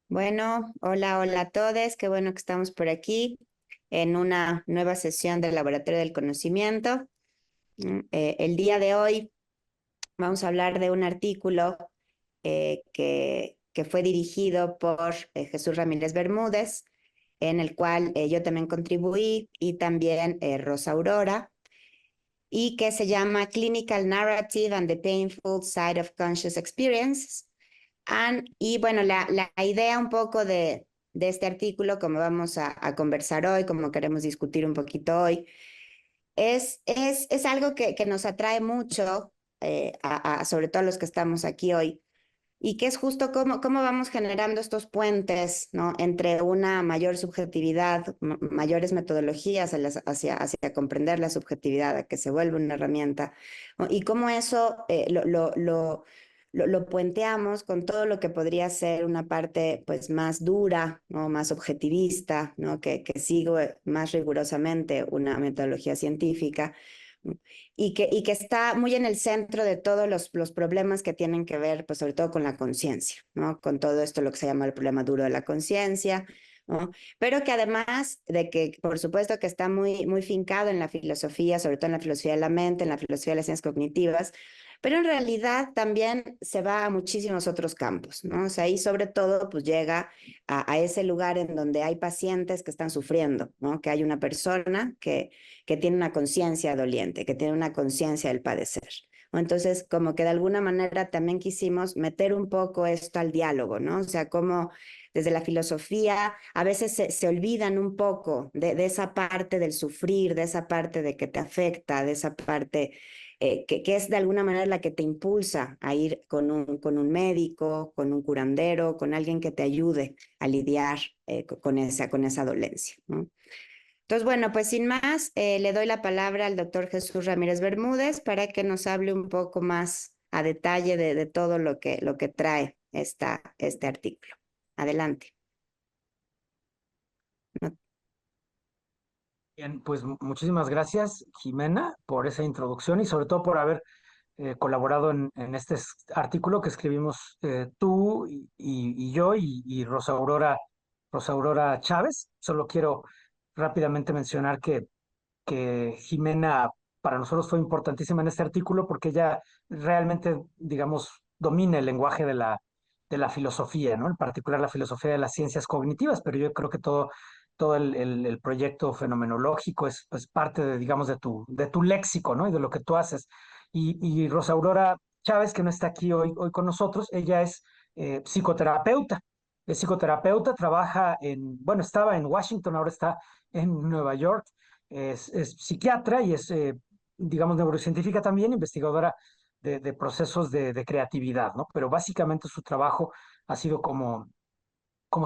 Bueno, hola, hola a todos. Qué bueno que estamos por aquí en una nueva sesión del Laboratorio del Conocimiento. El día de hoy vamos a hablar de un artículo que fue dirigido por Jesús Ramírez Bermúdez, en el cual yo también contribuí y también Rosa Aurora, y que se llama Clinical Narrative and the Painful Side of Conscious Experiences. Y bueno, la idea un poco de este artículo, como vamos a conversar hoy, como queremos discutir un poquito hoy, es algo que nos atrae mucho, sobre todo a los que estamos aquí hoy, y que es justo cómo vamos generando estos puentes, ¿no? Entre una mayor subjetividad, mayores metodologías hacia comprender la subjetividad, a que se vuelve una herramienta, ¿no? Y cómo eso lo puenteamos con todo lo que podría ser una parte pues más dura, ¿no? Más objetivista, ¿no? Que sigue más rigurosamente una metodología científica y que está muy en el centro de todos los problemas que tienen que ver, pues sobre todo con la conciencia, ¿no? Con todo esto, lo que se llama el problema duro de la conciencia, ¿no? Pero que además de que, por supuesto, que está muy fincado en la filosofía, sobre todo en la filosofía de la mente, en la filosofía de las ciencias cognitivas, pero en realidad también se va a muchísimos otros campos, ¿no? O sea, ahí sobre todo pues llega a ese lugar en donde hay pacientes que están sufriendo, ¿no? Que hay una persona que tiene una conciencia doliente, que tiene una conciencia del padecer, ¿no? Entonces, como que de alguna manera también quisimos meter un poco esto al diálogo, ¿no? O sea, como desde la filosofía a veces se olvidan un poco de esa parte del sufrir, de esa parte de que te afecta, de esa parte que es de alguna manera la que te impulsa a ir con un médico, con un curandero, con alguien que te ayude a lidiar con esa dolencia, ¿no? Entonces, bueno, pues sin más, le doy la palabra al doctor Jesús Ramírez Bermúdez para que nos hable un poco más a detalle de todo lo que trae este artículo. Adelante. No. Bien, pues muchísimas gracias, Jimena, por esa introducción y sobre todo por haber colaborado en este artículo que escribimos tú y yo y Rosa Aurora Chávez. Solo quiero rápidamente mencionar que Jimena para nosotros fue importantísima en este artículo porque ella realmente, digamos, domina el lenguaje de la filosofía, ¿no? En particular la filosofía de las ciencias cognitivas, pero yo creo que todo el proyecto fenomenológico es pues, parte de, digamos, de tu léxico, ¿no? Y de lo que tú haces. Y Rosa Aurora Chávez, que no está aquí hoy con nosotros, ella es psicoterapeuta. Es psicoterapeuta, trabaja bueno, estaba en Washington, ahora está en Nueva York. Es psiquiatra y es, digamos, neurocientífica también, investigadora de procesos de creatividad, ¿no? Pero básicamente su trabajo ha sido como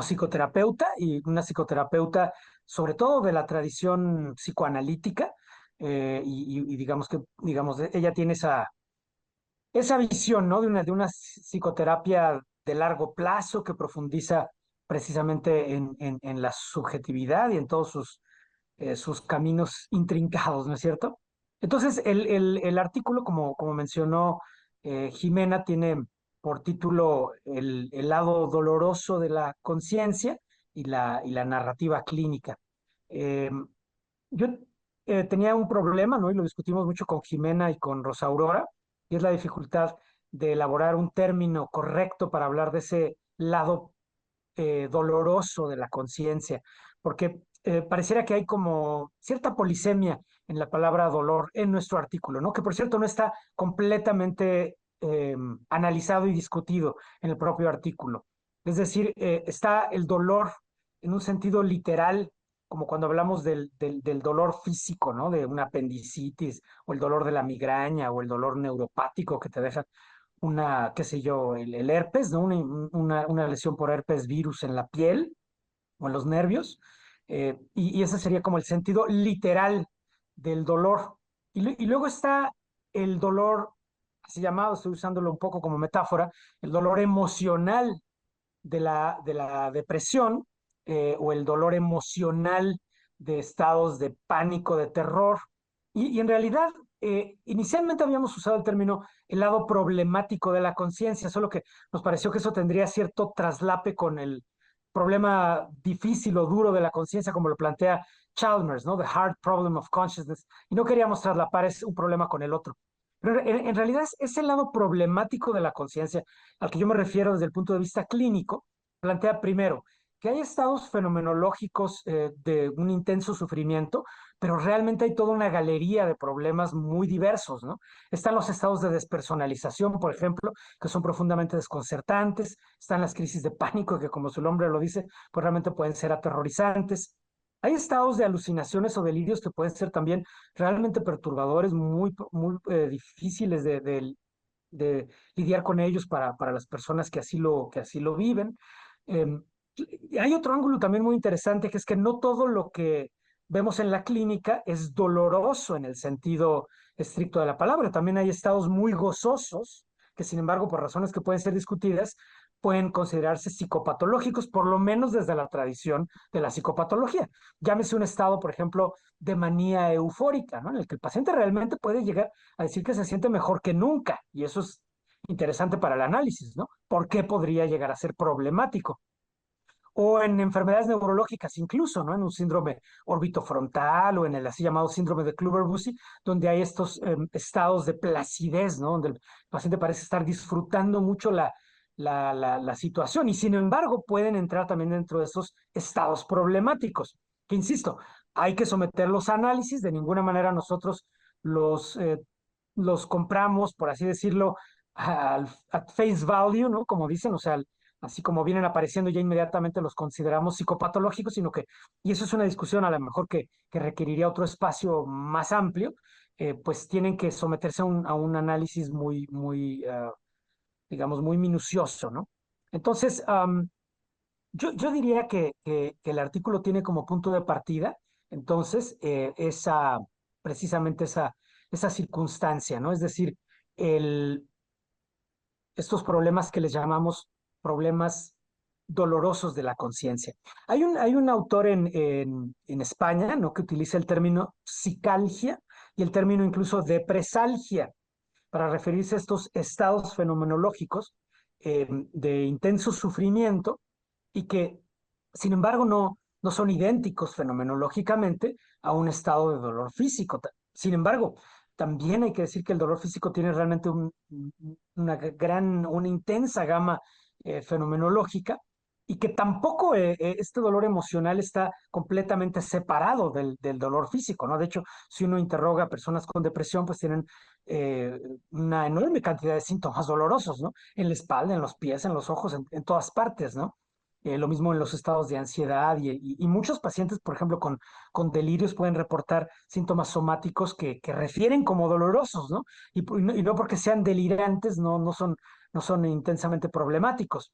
psicoterapeuta y una psicoterapeuta sobre todo de la tradición psicoanalítica y digamos que ella tiene esa visión, ¿no? De una psicoterapia de largo plazo que profundiza precisamente en la subjetividad y en todos sus caminos intrincados, ¿no es cierto? Entonces, el artículo, como mencionó Jimena, tiene por título el lado doloroso de la conciencia y la narrativa clínica. Eh, yo tenía un problema, ¿no? Y lo discutimos mucho con Jimena y con Rosa Aurora, y es la dificultad de elaborar un término correcto para hablar de ese lado doloroso de la conciencia, porque pareciera que hay como cierta polisemia en la palabra dolor en nuestro artículo, ¿no? Que por cierto no está completamente analizado y discutido en el propio artículo. Es decir, está el dolor en un sentido literal, como cuando hablamos del dolor físico, ¿no? De una apendicitis, o el dolor de la migraña, o el dolor neuropático que te deja qué sé yo, el herpes, ¿no? Una lesión por herpes virus en la piel o en los nervios. Y ese sería como el sentido literal del dolor. Y luego está el dolor, así llamado, estoy usándolo un poco como metáfora, el dolor emocional de la depresión o el dolor emocional de estados de pánico, de terror. Y en realidad, inicialmente habíamos usado el término el lado problemático de la conciencia, solo que nos pareció que eso tendría cierto traslape problema difícil o duro de la conciencia, como lo plantea Chalmers, ¿no? The Hard Problem of Consciousness. Y no queríamos traslapar es un problema con el otro. Pero en realidad es el lado problemático de la conciencia al que yo me refiero desde el punto de vista clínico. Plantea primero que hay estados fenomenológicos de un intenso sufrimiento, pero realmente hay toda una galería de problemas muy diversos, ¿no? Están los estados de despersonalización, por ejemplo, que son profundamente desconcertantes. Están las crisis de pánico, que como su nombre lo dice, pues realmente pueden ser aterrorizantes. Hay estados de alucinaciones o delirios que pueden ser también realmente perturbadores, muy difíciles de lidiar con ellos para las personas que así lo viven. Em, y hay otro ángulo también muy interesante, que es que no todo lo que vemos en la clínica es doloroso en el sentido estricto de la palabra. También hay estados muy gozosos que, sin embargo, por razones que pueden ser discutidas, pueden considerarse psicopatológicos, por lo menos desde la tradición de la psicopatología. Llámese un estado, por ejemplo, de manía eufórica, ¿no? En el que el paciente realmente puede llegar a decir que se siente mejor que nunca, y eso es interesante para el análisis, ¿no? ¿Por qué podría llegar a ser problemático? O en enfermedades neurológicas incluso, ¿no? En un síndrome orbitofrontal o en el así llamado síndrome de Kluver-Bucy, donde hay estos estados de placidez, ¿no? Donde el paciente parece estar disfrutando mucho la situación y sin embargo pueden entrar también dentro de esos estados problemáticos, que insisto, hay que someterlos a análisis, de ninguna manera nosotros los, eh, los compramos, por así decirlo, at face value, ¿no? Como dicen, o sea, así como vienen apareciendo ya inmediatamente los consideramos psicopatológicos, sino que, y eso es una discusión a lo mejor que requeriría otro espacio más amplio, pues tienen que someterse a un análisis digamos, muy minucioso, ¿no? Entonces, yo diría que el artículo tiene como punto de partida, entonces, precisamente esa circunstancia, ¿no? Es decir, el, estos problemas que les llamamos problemas dolorosos de la conciencia. Hay un autor en España, ¿no? Que utiliza el término psicalgia y el término incluso depresalgia para referirse a estos estados fenomenológicos de intenso sufrimiento y que, sin embargo, no son idénticos fenomenológicamente a un estado de dolor físico. Sin embargo, también hay que decir que el dolor físico tiene realmente una intensa gama fenomenológica y que tampoco este dolor emocional está completamente separado del dolor físico, ¿no? De hecho, si uno interroga a personas con depresión, pues tienen eh, una enorme cantidad de síntomas dolorosos, ¿no? En la espalda, en los pies, en los ojos, en todas partes, ¿no? Lo mismo en los estados de ansiedad y muchos pacientes, por ejemplo, con delirios pueden reportar síntomas somáticos que refieren como dolorosos, ¿no? Y no porque sean delirantes, no son intensamente problemáticos.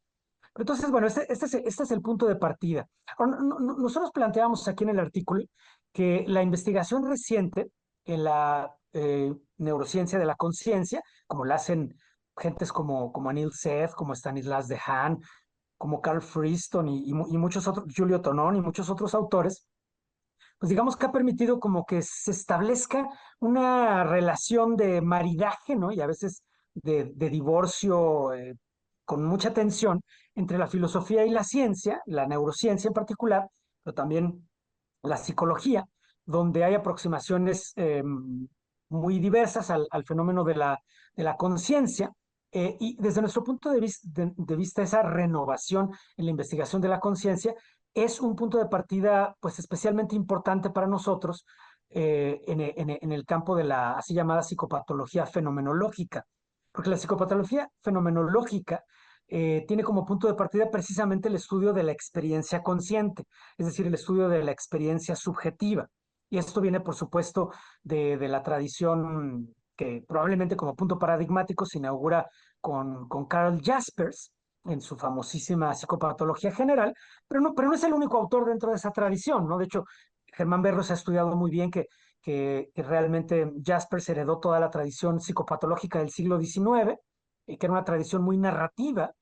Pero entonces, bueno, este es el punto de partida. Ahora, nosotros planteamos aquí en el artículo que la investigación reciente en la neurociencia de la conciencia, como la hacen gentes como Anil Seth, como Stanislas Dehaene, como Carl Friston y muchos otros, Giulio Tonon y muchos otros autores, pues digamos que ha permitido como que se establezca una relación de maridaje, ¿no? Y a veces de divorcio con mucha tensión entre la filosofía y la ciencia, la neurociencia en particular, pero también la psicología, donde hay aproximaciones muy diversas al fenómeno de la conciencia. Y desde nuestro punto de vista, esa renovación en la investigación de la conciencia es un punto de partida pues especialmente importante para nosotros en el campo de la así llamada psicopatología fenomenológica, porque la psicopatología fenomenológica tiene como punto de partida precisamente el estudio de la experiencia consciente, es decir, el estudio de la experiencia subjetiva. Y esto viene, por supuesto, de la tradición que probablemente como punto paradigmático se inaugura con Karl Jaspers en su famosísima psicopatología general, pero no es el único autor dentro de esa tradición, ¿no? De hecho, Germán Berros ha estudiado muy bien que realmente Jaspers heredó toda la tradición psicopatológica del siglo XIX, que era una tradición muy narrativa,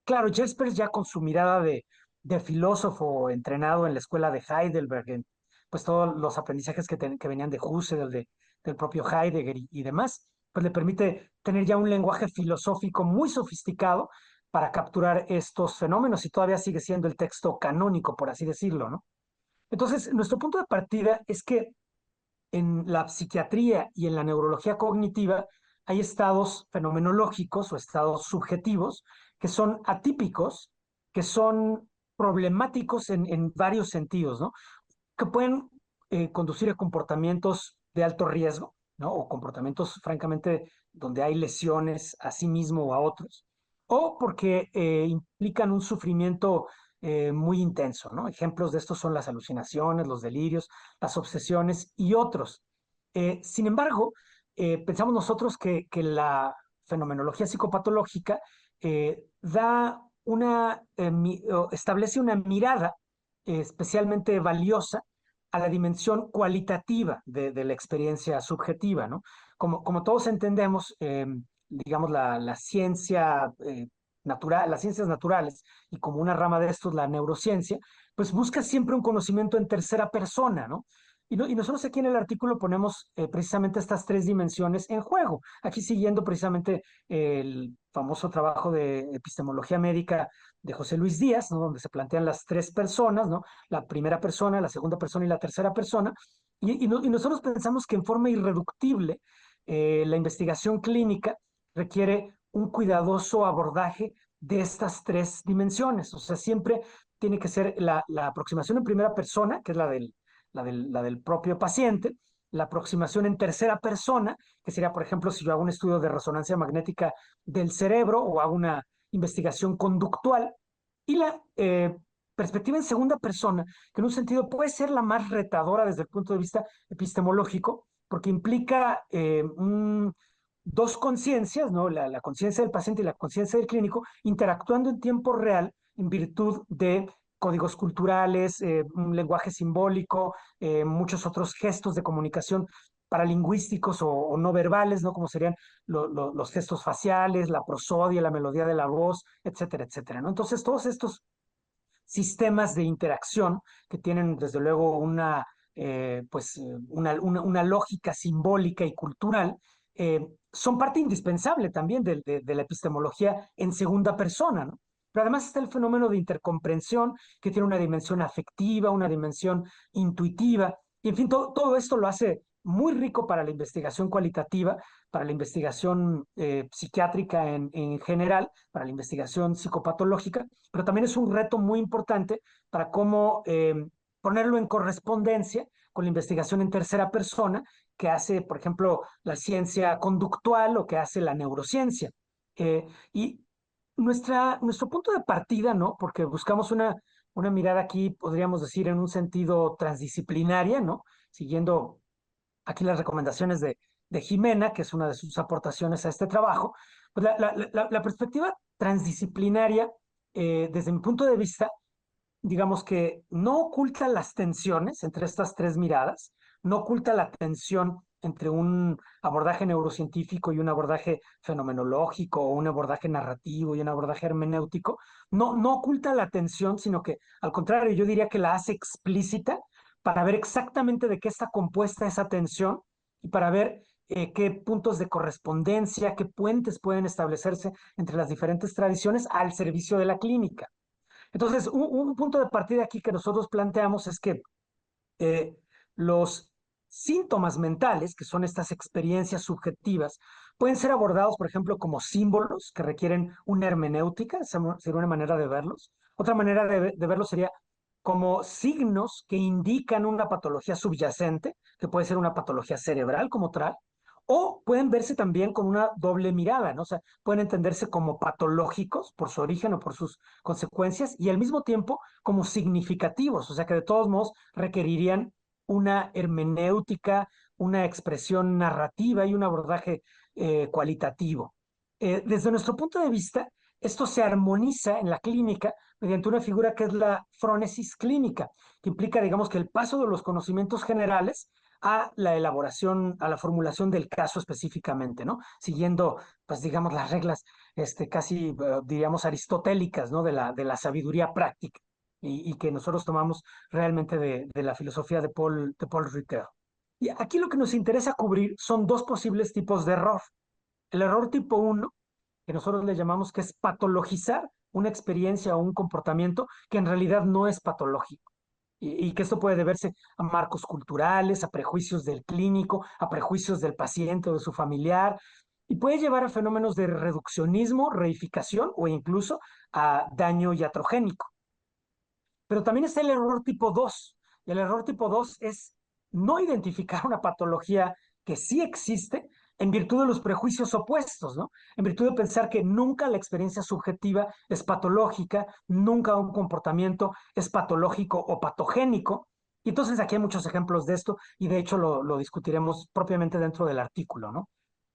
claro, Jaspers ya con su mirada de filósofo entrenado en la escuela de Heidelberg, pues todos los aprendizajes que venían de Husserl, del propio Heidegger y demás, pues le permite tener ya un lenguaje filosófico muy sofisticado para capturar estos fenómenos y todavía sigue siendo el texto canónico, por así decirlo, ¿no? Entonces, nuestro punto de partida es que en la psiquiatría y en la neurología cognitiva hay estados fenomenológicos o estados subjetivos que son atípicos, que son problemáticos en varios sentidos, ¿no? Que pueden conducir a comportamientos de alto riesgo, ¿no? O comportamientos, francamente, donde hay lesiones a sí mismo o a otros, o porque implican un sufrimiento muy intenso, ¿no? Ejemplos de estos son las alucinaciones, los delirios, las obsesiones y otros. Sin embargo, pensamos nosotros que la fenomenología psicopatológica da establece una mirada especialmente valiosa a la dimensión cualitativa de la experiencia subjetiva, ¿no? Como todos entendemos, digamos, la ciencia natural, las ciencias naturales y como una rama de estos, la neurociencia, pues busca siempre un conocimiento en tercera persona, ¿no? Y nosotros aquí en el artículo ponemos precisamente estas tres dimensiones en juego. Aquí siguiendo precisamente el famoso trabajo de epistemología médica de José Luis Díaz, ¿no? Donde se plantean las tres personas, ¿no? La primera persona, la segunda persona y la tercera persona. Y nosotros pensamos que en forma irreductible la investigación clínica requiere un cuidadoso abordaje de estas tres dimensiones. O sea, siempre tiene que ser la aproximación en primera persona, que es la del propio paciente, la aproximación en tercera persona, que sería, por ejemplo, si yo hago un estudio de resonancia magnética del cerebro o hago una investigación conductual, y la perspectiva en segunda persona, que en un sentido puede ser la más retadora desde el punto de vista epistemológico, porque implica dos conciencias, ¿no? La conciencia del paciente y la conciencia del clínico, interactuando en tiempo real en virtud de códigos culturales, un lenguaje simbólico, muchos otros gestos de comunicación paralingüísticos o no verbales, ¿no? Como serían los gestos faciales, la prosodia, la melodía de la voz, etcétera, etcétera, ¿no? Entonces, todos estos sistemas de interacción que tienen, desde luego, una lógica simbólica y cultural, son parte indispensable también de la epistemología en segunda persona, ¿no? Pero además está el fenómeno de intercomprensión, que tiene una dimensión afectiva, una dimensión intuitiva, y en fin, todo esto lo hace muy rico para la investigación cualitativa, para la investigación psiquiátrica en general, para la investigación psicopatológica, pero también es un reto muy importante para cómo ponerlo en correspondencia con la investigación en tercera persona que hace, por ejemplo, la ciencia conductual o que hace la neurociencia. Y nuestro punto de partida, ¿no? Porque buscamos una mirada aquí, podríamos decir, en un sentido transdisciplinaria, ¿no? Siguiendo aquí las recomendaciones de Jimena, que es una de sus aportaciones a este trabajo, pues la perspectiva transdisciplinaria, desde mi punto de vista, digamos que no oculta las tensiones entre estas tres miradas, no oculta la tensión entre un abordaje neurocientífico y un abordaje fenomenológico, o un abordaje narrativo y un abordaje hermenéutico, no oculta la tensión, sino que al contrario, yo diría que la hace explícita para ver exactamente de qué está compuesta esa tensión y para ver qué puntos de correspondencia, qué puentes pueden establecerse entre las diferentes tradiciones al servicio de la clínica. Entonces, un punto de partida aquí que nosotros planteamos es que eh, los síntomas mentales, que son estas experiencias subjetivas, pueden ser abordados, por ejemplo, como símbolos que requieren una hermenéutica, sería una manera de verlos. Otra manera de verlos sería como signos que indican una patología subyacente, que puede ser una patología cerebral como tal, o pueden verse también con una doble mirada, ¿no? O sea, pueden entenderse como patológicos por su origen o por sus consecuencias y al mismo tiempo como significativos, o sea que de todos modos requerirían una hermenéutica, una expresión narrativa y un abordaje cualitativo. Desde nuestro punto de vista, esto se armoniza en la clínica mediante una figura que es la frónesis clínica, que implica, digamos, que el paso de los conocimientos generales a la elaboración, a la formulación del caso específicamente, ¿no? Siguiendo, pues, digamos, las reglas casi, diríamos, aristotélicas, ¿no? De la sabiduría práctica y que nosotros tomamos realmente de la filosofía de Paul Ricoeur. Y aquí lo que nos interesa cubrir son dos posibles tipos de error. El error tipo 1 que nosotros le llamamos que es patologizar una experiencia o un comportamiento que en realidad no es patológico. Y que esto puede deberse a marcos culturales, a prejuicios del clínico, a prejuicios del paciente o de su familiar, y puede llevar a fenómenos de reduccionismo, reificación o incluso a daño iatrogénico. Pero también está el error tipo 2. Y el error tipo 2 es no identificar una patología que sí existe en virtud de los prejuicios opuestos, ¿no? En virtud de pensar que nunca la experiencia subjetiva es patológica, nunca un comportamiento es patológico o patogénico. Y entonces aquí hay muchos ejemplos de esto y de hecho lo discutiremos propiamente dentro del artículo, ¿no?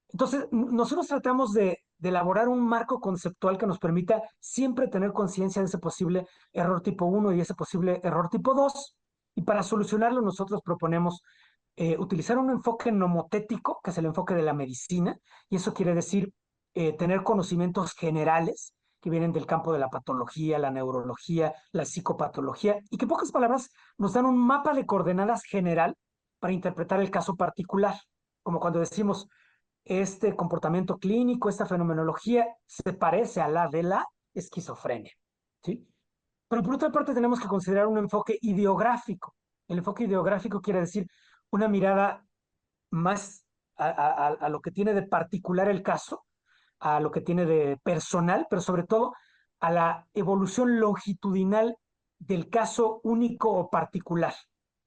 Entonces, nosotros tratamos de elaborar un marco conceptual que nos permita siempre tener conciencia de ese posible error tipo 1 y ese posible error tipo 2. Y para solucionarlo, nosotros proponemos utilizar un enfoque nomotético, que es el enfoque de la medicina, y eso quiere decir tener conocimientos generales que vienen del campo de la patología, la neurología, la psicopatología, y que en pocas palabras nos dan un mapa de coordenadas general para interpretar el caso particular, como cuando decimos, este comportamiento clínico, esta fenomenología se parece a la de la esquizofrenia, ¿sí? Pero por otra parte tenemos que considerar un enfoque ideográfico. El enfoque ideográfico quiere decir una mirada más a lo que tiene de particular el caso, a lo que tiene de personal, pero sobre todo a la evolución longitudinal del caso único o particular.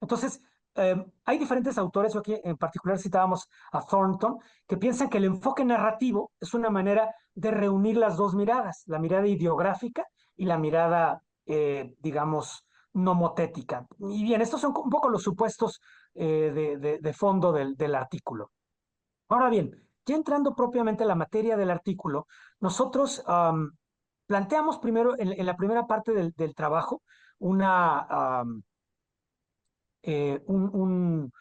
Entonces, hay diferentes autores, aquí en particular citábamos a Thornton, que piensan que el enfoque narrativo es una manera de reunir las dos miradas, la mirada ideográfica y la mirada, digamos, nomotética. Y bien, estos son un poco los supuestos de fondo del artículo. Ahora bien, ya entrando propiamente a la materia del artículo, nosotros planteamos primero en la primera parte del trabajo una, eh, un- un-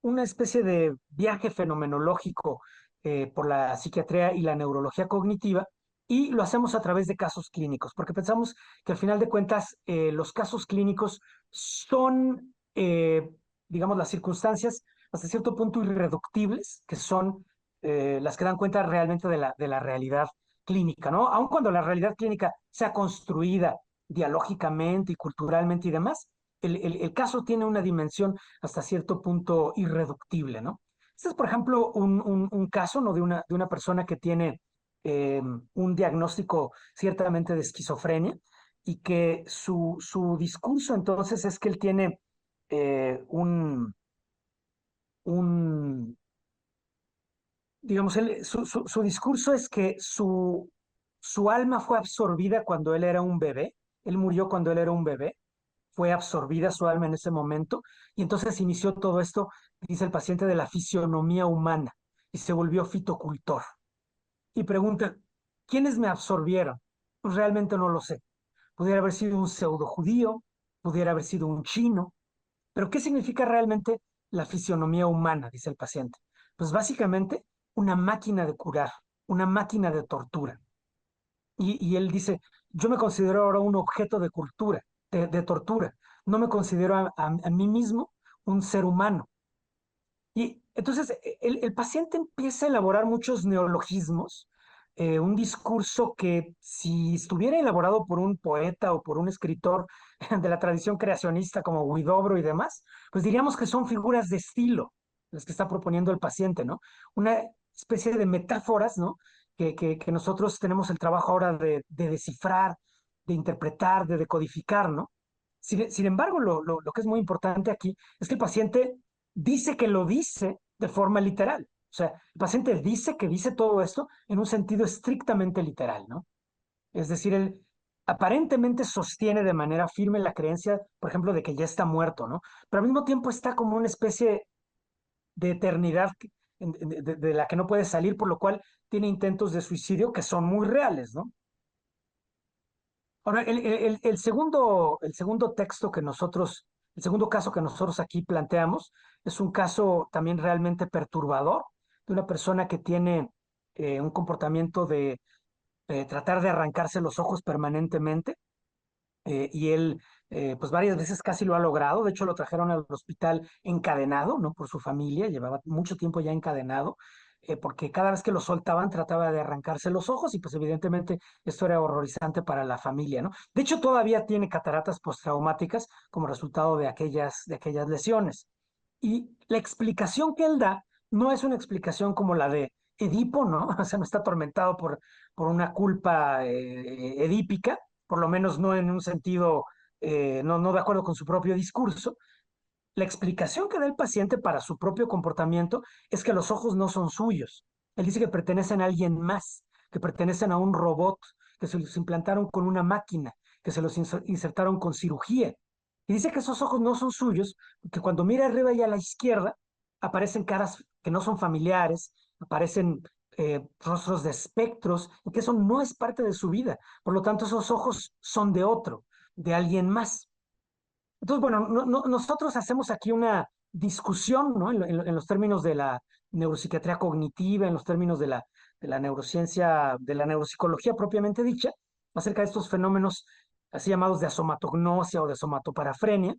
una especie de viaje fenomenológico por la psiquiatría y la neurología cognitiva, y lo hacemos a través de casos clínicos, porque pensamos que al final de cuentas los casos clínicos son, digamos, las circunstancias hasta cierto punto irreductibles, que son las que dan cuenta realmente de la realidad clínica, ¿no? Aun cuando la realidad clínica sea construida dialógicamente y culturalmente y demás, el caso tiene una dimensión hasta cierto punto irreductible, ¿no? Este es, por ejemplo, un caso, ¿no? De una persona que tiene un diagnóstico ciertamente de esquizofrenia y que su discurso entonces es que él tiene un, digamos, su discurso es que su alma fue absorbida cuando él era un bebé, él murió cuando él era un bebé, fue absorbida su alma en ese momento, y entonces inició todo esto, dice el paciente, de la fisionomía humana, y se volvió fitocultor. Y pregunta, ¿quiénes me absorbieron? Pues realmente no lo sé. Pudiera haber sido un pseudo judío, pudiera haber sido un chino, pero ¿qué significa realmente la fisionomía humana? Dice el paciente. Pues básicamente una máquina de curar, una máquina de tortura. Y él dice, yo me considero ahora un objeto de cultura, de tortura. No me considero a mí mismo un ser humano. Y entonces el paciente empieza a elaborar muchos neologismos, un discurso que si estuviera elaborado por un poeta o por un escritor de la tradición creacionista como Huidobro y demás, pues diríamos que son figuras de estilo las que está proponiendo el paciente, ¿no? Una especie de metáforas, ¿no? Que nosotros tenemos el trabajo ahora de descifrar, de interpretar, de decodificar, ¿no? Sin embargo, lo que es muy importante aquí es que el paciente dice que lo dice de forma literal. O sea, el paciente dice que dice todo esto en un sentido estrictamente literal, ¿no? Es decir, él aparentemente sostiene de manera firme la creencia, por ejemplo, de que ya está muerto, ¿no? Pero al mismo tiempo está como una especie de eternidad de la que no puede salir, por lo cual tiene intentos de suicidio que son muy reales, ¿no? Ahora, el segundo texto que nosotros, el segundo caso que nosotros aquí planteamos es un caso también realmente perturbador de una persona que tiene un comportamiento de tratar de arrancarse los ojos permanentemente, y él pues varias veces casi lo ha logrado. De hecho lo trajeron al hospital encadenado, ¿no? Por su familia, llevaba mucho tiempo ya encadenado. porque cada vez que lo soltaban trataba de arrancarse los ojos y pues evidentemente esto era horrorizante para la familia, ¿no? De hecho, todavía tiene cataratas postraumáticas como resultado de aquellas lesiones. Y la explicación que él da no es una explicación como la de Edipo, ¿no? O sea, no está atormentado por una culpa edípica, por lo menos no en un sentido, no de acuerdo con su propio discurso. La explicación que da el paciente para su propio comportamiento es que los ojos no son suyos. Él dice que pertenecen a alguien más, que pertenecen a un robot, que se los implantaron con una máquina, que se los insertaron con cirugía. Y dice que esos ojos no son suyos, que cuando mira arriba y a la izquierda aparecen caras que no son familiares, aparecen rostros de espectros, y que eso no es parte de su vida. Por lo tanto, esos ojos son de otro, de alguien más. Entonces, bueno, nosotros hacemos aquí una discusión, ¿no? En los términos de la neuropsiquiatría cognitiva, en los términos de la neurociencia, de la neuropsicología propiamente dicha, acerca de estos fenómenos así llamados de asomatognosia o de somatoparafrenia,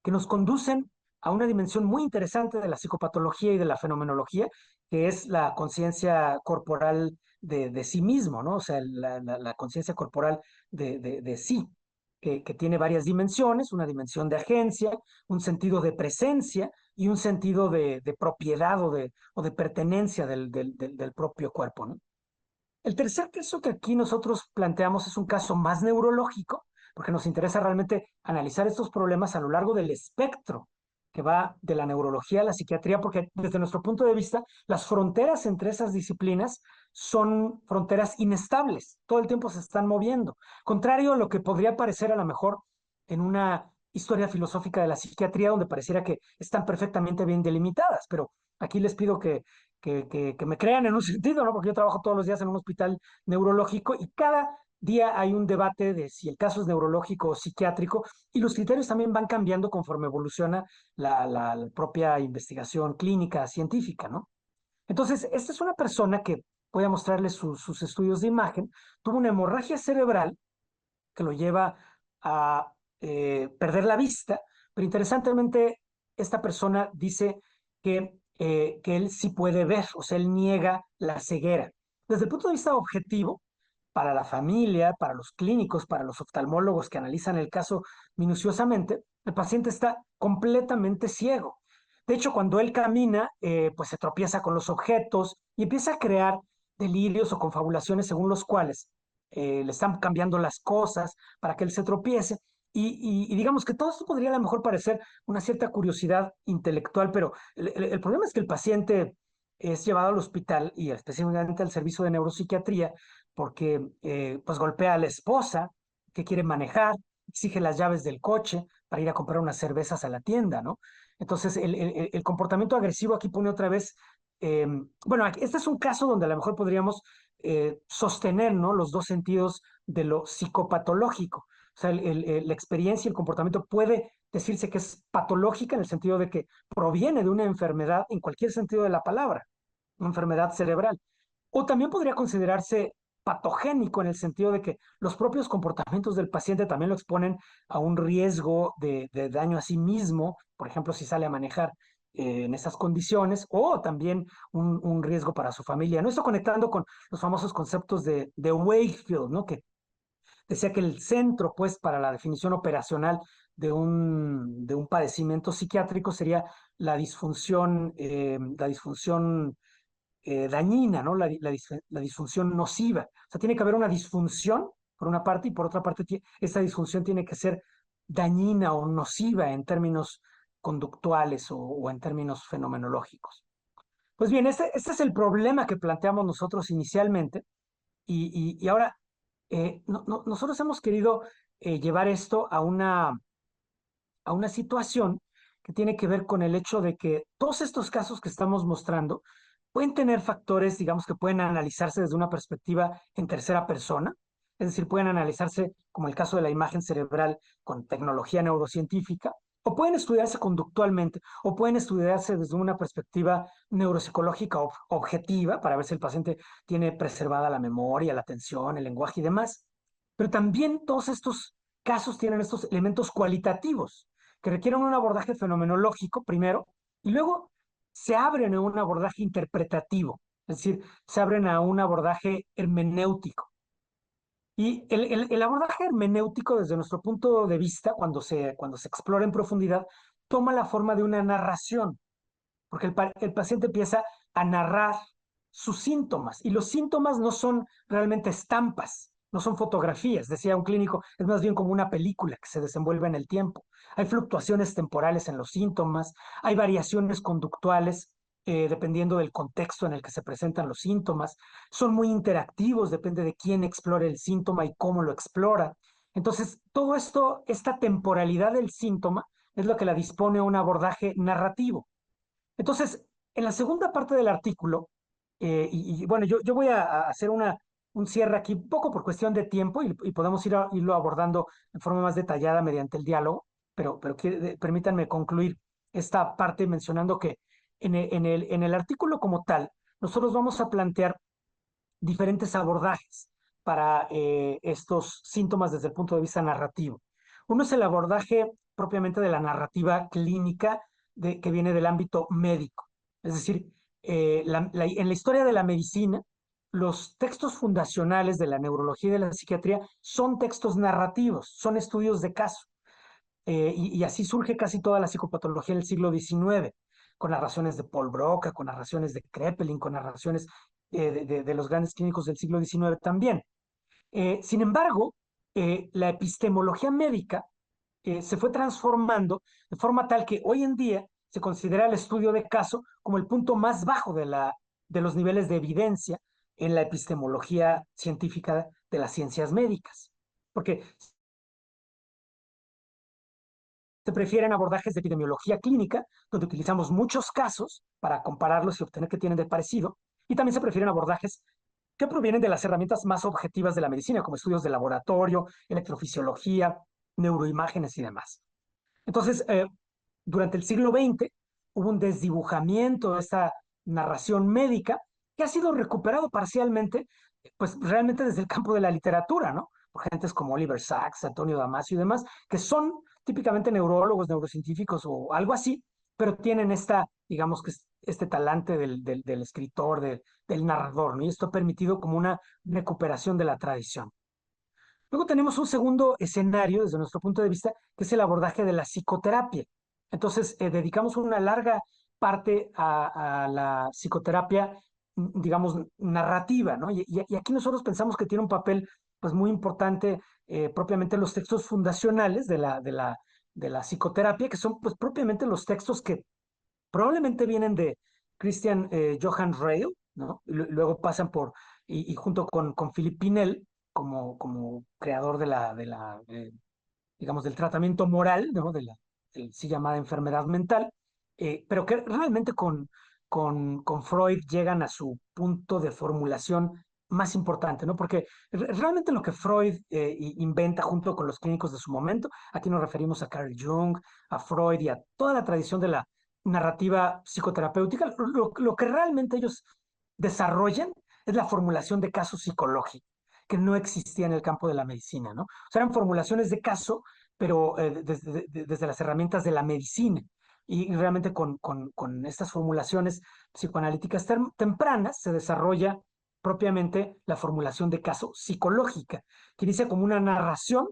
que nos conducen a una dimensión muy interesante de la psicopatología y de la fenomenología, que es la conciencia corporal de sí mismo, ¿no? O sea, la conciencia corporal de sí, que tiene varias dimensiones, una dimensión de agencia, un sentido de presencia y un sentido de propiedad o de pertenencia del propio cuerpo, ¿no? El tercer caso que aquí nosotros planteamos es un caso más neurológico, porque nos interesa realmente analizar estos problemas a lo largo del espectro que va de la neurología a la psiquiatría, porque desde nuestro punto de vista, las fronteras entre esas disciplinas son fronteras inestables, todo el tiempo se están moviendo, contrario a lo que podría parecer a lo mejor en una historia filosófica de la psiquiatría, donde pareciera que están perfectamente bien delimitadas, pero aquí les pido que me crean en un sentido, ¿no? Porque yo trabajo todos los días en un hospital neurológico y cada día hay un debate de si el caso es neurológico o psiquiátrico y los criterios también van cambiando conforme evoluciona la propia investigación clínica científica, ¿no? Entonces, esta es una persona que, voy a mostrarles sus estudios de imagen, tuvo una hemorragia cerebral que lo lleva a perder la vista, pero interesantemente esta persona dice que él sí puede ver, o sea, él niega la ceguera. Desde el punto de vista objetivo, para la familia, para los clínicos, para los oftalmólogos que analizan el caso minuciosamente, el paciente está completamente ciego. De hecho, cuando él camina, pues se tropieza con los objetos y empieza a crear delirios o confabulaciones según los cuales le están cambiando las cosas para que él se tropiece. Y digamos que todo esto podría a lo mejor parecer una cierta curiosidad intelectual, pero el problema es que el paciente es llevado al hospital y específicamente al servicio de neuropsiquiatría porque pues golpea a la esposa que quiere manejar, exige las llaves del coche para ir a comprar unas cervezas a la tienda, ¿no? Entonces el comportamiento agresivo aquí pone otra vez, bueno, este es un caso donde a lo mejor podríamos sostener, ¿no? Los dos sentidos de lo psicopatológico. O sea, la experiencia y el comportamiento puede decirse que es patológica en el sentido de que proviene de una enfermedad en cualquier sentido de la palabra, una enfermedad cerebral. O también podría considerarse patogénico en el sentido de que los propios comportamientos del paciente también lo exponen a un riesgo de daño a sí mismo, por ejemplo, si sale a manejar en esas condiciones, o también un riesgo para su familia. ¿No? Esto conectando con los famosos conceptos de Wakefield, ¿no? Que decía que el centro, pues, para la definición operacional de un padecimiento psiquiátrico sería la disfunción dañina, ¿no? La disfunción nociva. O sea, tiene que haber una disfunción, por una parte, y por otra parte, esta disfunción tiene que ser dañina o nociva en términos conductuales o en términos fenomenológicos. Pues bien, este es el problema que planteamos nosotros inicialmente y ahora nosotros hemos querido llevar esto a una situación que tiene que ver con el hecho de que todos estos casos que estamos mostrando pueden tener factores, digamos, que pueden analizarse desde una perspectiva en tercera persona, es decir, pueden analizarse como el caso de la imagen cerebral con tecnología neurocientífica, o pueden estudiarse conductualmente, o pueden estudiarse desde una perspectiva neuropsicológica objetiva para ver si el paciente tiene preservada la memoria, la atención, el lenguaje y demás. Pero también todos estos casos tienen estos elementos cualitativos que requieren un abordaje fenomenológico primero, y luego se abren a un abordaje interpretativo, es decir, se abren a un abordaje hermenéutico. Y el abordaje hermenéutico, desde nuestro punto de vista, cuando se explora en profundidad, toma la forma de una narración, porque el paciente empieza a narrar sus síntomas, y los síntomas no son realmente estampas, no son fotografías, decía un clínico, es más bien como una película que se desenvuelve en el tiempo. Hay fluctuaciones temporales en los síntomas, hay variaciones conductuales dependiendo del contexto en el que se presentan los síntomas, son muy interactivos, depende de quién explore el síntoma y cómo lo explora. Entonces, todo esto, esta temporalidad del síntoma, es lo que la dispone a un abordaje narrativo. Entonces, en la segunda parte del artículo, bueno, yo voy a hacer un cierre aquí, un poco por cuestión de tiempo, y podemos irlo abordando de forma más detallada mediante el diálogo, pero permítanme concluir esta parte mencionando que en el artículo como tal, nosotros vamos a plantear diferentes abordajes para estos síntomas desde el punto de vista narrativo. Uno es el abordaje propiamente de la narrativa clínica que viene del ámbito médico. Es decir, en la historia de la medicina, los textos fundacionales de la neurología y de la psiquiatría son textos narrativos, son estudios de caso. Y así surge casi toda la psicopatología del siglo XIX, con narraciones de Paul Broca, con narraciones de Kraepelin, con narraciones de los grandes clínicos del siglo XIX también. Sin embargo, la epistemología médica se fue transformando de forma tal que hoy en día se considera el estudio de caso como el punto más bajo de los niveles de evidencia en la epistemología científica de las ciencias médicas. Porque se prefieren abordajes de epidemiología clínica, donde utilizamos muchos casos para compararlos y obtener qué tienen de parecido, y también se prefieren abordajes que provienen de las herramientas más objetivas de la medicina, como estudios de laboratorio, electrofisiología, neuroimágenes y demás. Entonces, durante el siglo XX hubo un desdibujamiento de esta narración médica que ha sido recuperado parcialmente, pues realmente desde el campo de la literatura, ¿no? Por gentes como Oliver Sacks, Antonio Damasio y demás, que son típicamente neurólogos, neurocientíficos o algo así, pero tienen digamos que este talante del escritor, del narrador, ¿no? Y esto ha permitido como una recuperación de la tradición. Luego tenemos un segundo escenario desde nuestro punto de vista, que es el abordaje de la psicoterapia. Entonces, dedicamos una larga parte a la psicoterapia, digamos, narrativa, ¿no? Y aquí nosotros pensamos que tiene un papel, pues, muy importante propiamente los textos fundacionales de la psicoterapia, que son, pues, propiamente los textos que probablemente vienen de Christian Johann Reil, ¿no? Luego pasan y junto con Philippe Pinel, como creador digamos, del tratamiento moral, ¿no? Sí llamada enfermedad mental, pero que realmente con Freud llegan a su punto de formulación más importante, ¿no? Porque realmente lo que Freud inventa junto con los clínicos de su momento, aquí nos referimos a Carl Jung, a Freud y a toda la tradición de la narrativa psicoterapéutica, lo que realmente ellos desarrollan es la formulación de casos psicológicos que no existía en el campo de la medicina, ¿no? O sea, eran formulaciones de caso, pero desde las herramientas de la medicina. Y realmente con estas formulaciones psicoanalíticas tempranas se desarrolla propiamente la formulación de caso psicológica, que inicia como una narración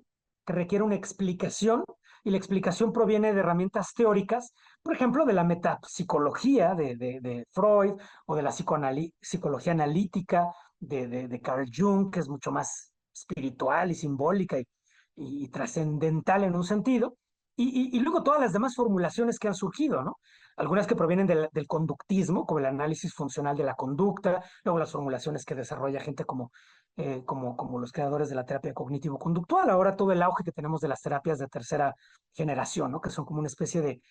que requiere una explicación, y la explicación proviene de herramientas teóricas, por ejemplo, de la metapsicología de Freud, o de la psicología analítica de Carl Jung, que es mucho más espiritual y simbólica y trascendental en un sentido, y luego todas las demás formulaciones que han surgido, ¿no? Algunas que provienen del conductismo, como el análisis funcional de la conducta, luego las formulaciones que desarrolla gente como los creadores de la terapia cognitivo-conductual, ahora todo el auge que tenemos de las terapias de tercera generación, ¿no? Que son como una especie de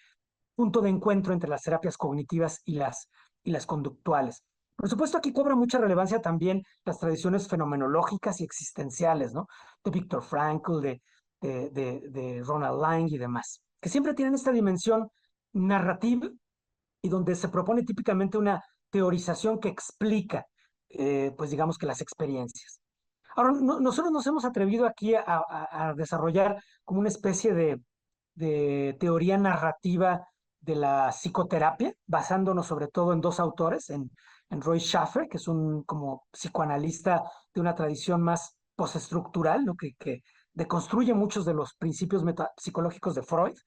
punto de encuentro entre las terapias cognitivas y las conductuales. Por supuesto, aquí cobra mucha relevancia también las tradiciones fenomenológicas y existenciales, ¿no? De Viktor Frankl, de Ronald Lang y demás, que siempre tienen esta dimensión narrativa y donde se propone típicamente una teorización que explica, pues digamos que las experiencias. Ahora, nosotros nos hemos atrevido aquí a desarrollar como una especie de teoría narrativa de la psicoterapia, basándonos sobre todo en dos autores, en Roy Schaffer, que es un como psicoanalista de una tradición más postestructural, ¿no? que deconstruye muchos de los principios metapsicológicos de Freud,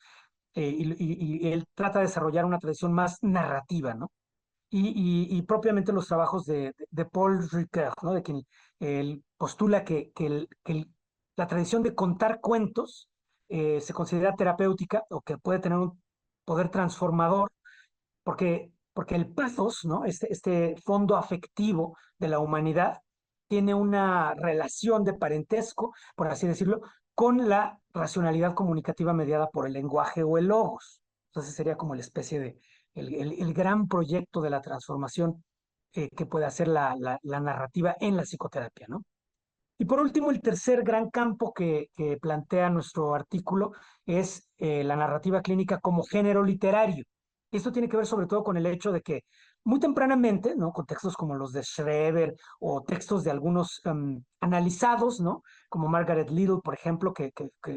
y él trata de desarrollar una tradición más narrativa, ¿no? Y propiamente los trabajos de Paul Ricoeur, ¿no? De quien él postula que la tradición de contar cuentos se considera terapéutica o que puede tener un poder transformador porque el pathos, ¿no? Este fondo afectivo de la humanidad tiene una relación de parentesco, por así decirlo, con la racionalidad comunicativa mediada por el lenguaje o el logos. Entonces sería como la especie de, el gran proyecto de la transformación que puede hacer la narrativa en la psicoterapia, ¿no? Y por último, el tercer gran campo que plantea nuestro artículo es la narrativa clínica como género literario. Esto tiene que ver sobre todo con el hecho de que muy tempranamente, ¿no? Con textos como los de Schreber o textos de algunos analizados, ¿no? Como Margaret Little, por ejemplo, que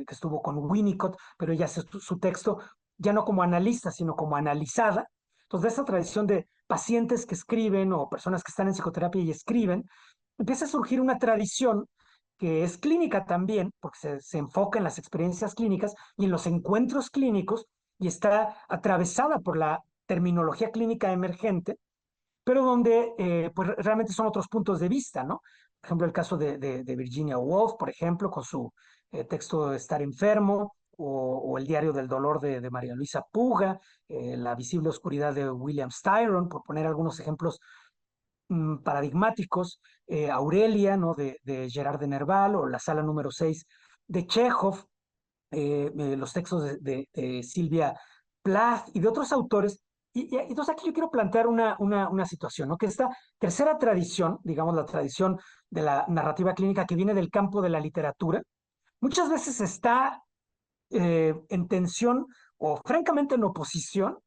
estuvo con Winnicott, pero ella hace su texto ya no como analista, sino como analizada. Entonces, de esa tradición de pacientes que escriben o personas que están en psicoterapia y escriben, empieza a surgir una tradición que es clínica también, porque se enfoca en las experiencias clínicas y en los encuentros clínicos y está atravesada por la terminología clínica emergente, pero donde pues realmente son otros puntos de vista, ¿no? Por ejemplo, el caso de Virginia Woolf, por ejemplo, con su texto de Estar enfermo, o El diario del dolor de María Luisa Puga, La visible oscuridad de William Styron, por poner algunos ejemplos paradigmáticos, Aurelia, ¿no? de Gerard de Nerval, o la sala número 6 de Chekhov, los textos de Silvia Plath y de otros autores. Entonces aquí yo quiero plantear una situación, ¿no? Que esta tercera tradición, digamos la tradición de la narrativa clínica que viene del campo de la literatura, muchas veces está en tensión o francamente en oposición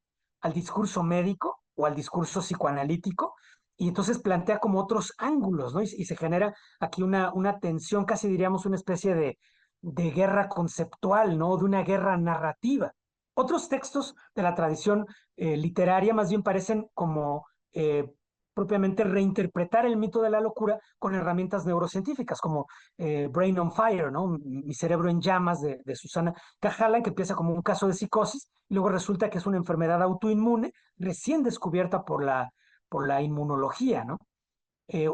al discurso médico o al discurso psicoanalítico, y entonces plantea como otros ángulos, ¿no? Y se genera aquí una tensión, casi diríamos una especie de guerra conceptual, ¿no? De una guerra narrativa. Otros textos de la tradición literaria más bien parecen como propiamente reinterpretar el mito de la locura con herramientas neurocientíficas, como Brain on Fire, ¿no? Mi cerebro en llamas de Susana Cajalan, que empieza como un caso de psicosis, y luego resulta que es una enfermedad autoinmune recién descubierta por la inmunología, ¿no?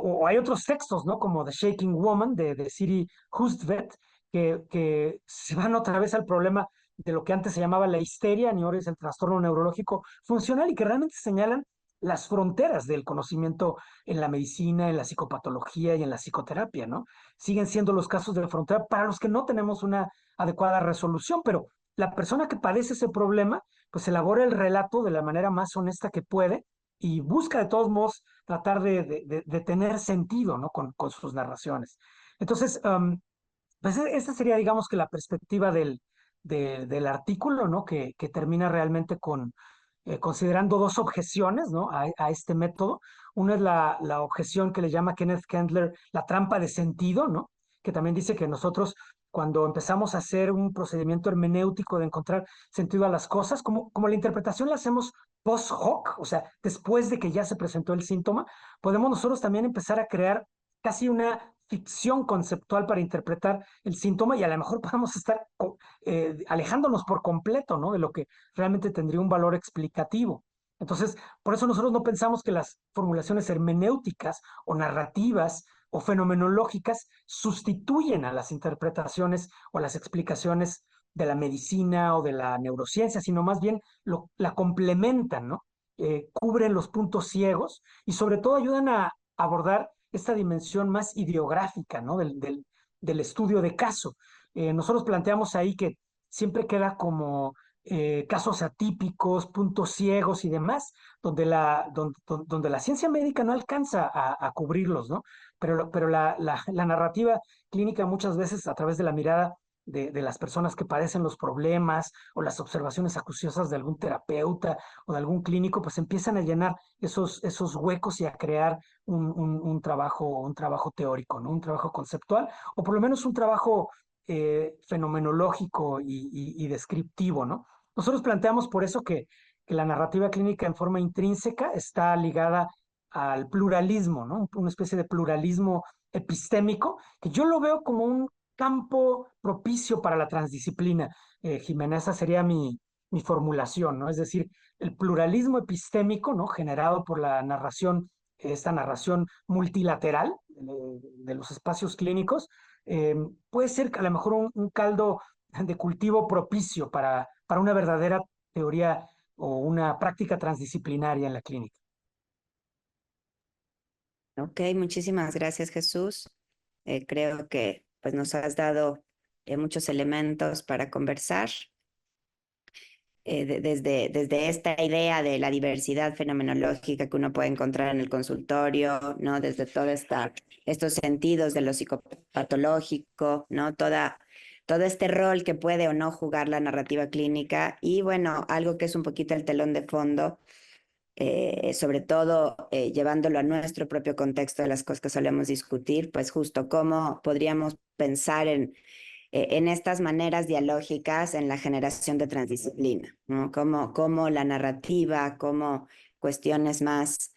O hay otros textos, ¿no? Como The Shaking Woman de Siri Hustvedt, que se van otra vez al problema de lo que antes se llamaba la histeria, y ahora es el trastorno neurológico funcional, y que realmente señalan las fronteras del conocimiento en la medicina, en la psicopatología y en la psicoterapia, ¿no? Siguen siendo los casos de frontera para los que no tenemos una adecuada resolución, pero la persona que padece ese problema, pues elabora el relato de la manera más honesta que puede y busca de todos modos tratar de tener sentido, ¿no? Con sus narraciones. Entonces, pues esta sería, digamos, que la perspectiva del artículo, ¿no? Que termina realmente considerando dos objeciones, ¿no? A este método. Una es la objeción que le llama Kenneth Kendler la trampa de sentido, ¿no? Que también dice que nosotros, cuando empezamos a hacer un procedimiento hermenéutico de encontrar sentido a las cosas, como la interpretación la hacemos post hoc, o sea, después de que ya se presentó el síntoma, podemos nosotros también empezar a crear casi una ficción conceptual para interpretar el síntoma, y a lo mejor podemos estar alejándonos por completo, ¿no? De lo que realmente tendría un valor explicativo. Entonces, por eso nosotros no pensamos que las formulaciones hermenéuticas o narrativas o fenomenológicas sustituyen a las interpretaciones o las explicaciones de la medicina o de la neurociencia, sino más bien la complementan, ¿no? Cubren los puntos ciegos y sobre todo ayudan a abordar esta dimensión más ideográfica, ¿no? Del estudio de caso. Nosotros planteamos ahí que siempre queda como casos atípicos, puntos ciegos y demás, donde la ciencia médica no alcanza a cubrirlos, ¿no? Pero la narrativa clínica muchas veces a través de la mirada de las personas que padecen los problemas o las observaciones acuciosas de algún terapeuta o de algún clínico, pues empiezan a llenar esos huecos y a crear un trabajo teórico, ¿no? Un trabajo conceptual, o por lo menos un trabajo fenomenológico y descriptivo, ¿no? Nosotros planteamos por eso que la narrativa clínica en forma intrínseca está ligada al pluralismo, ¿no? Una especie de pluralismo epistémico, que yo lo veo como un campo propicio para la transdisciplina. Jimena, esa sería mi formulación, ¿no? Es decir, el pluralismo epistémico, ¿no? Generado por la narración, esta narración multilateral de los espacios clínicos, eh, puede ser a lo mejor un caldo de cultivo propicio para una verdadera teoría o una práctica transdisciplinaria en la clínica. Ok, muchísimas gracias, Jesús. Creo que pues, nos has dado muchos elementos para conversar. Desde esta idea de la diversidad fenomenológica que uno puede encontrar en el consultorio, ¿no? Desde estos sentidos de lo psicopatológico, ¿no? Todo este rol que puede o no jugar la narrativa clínica y bueno, algo que es un poquito el telón de fondo, sobre todo llevándolo a nuestro propio contexto de las cosas que solemos discutir, pues justo cómo podríamos pensar en estas maneras dialógicas en la generación de transdisciplina, ¿no? Como la narrativa, como cuestiones más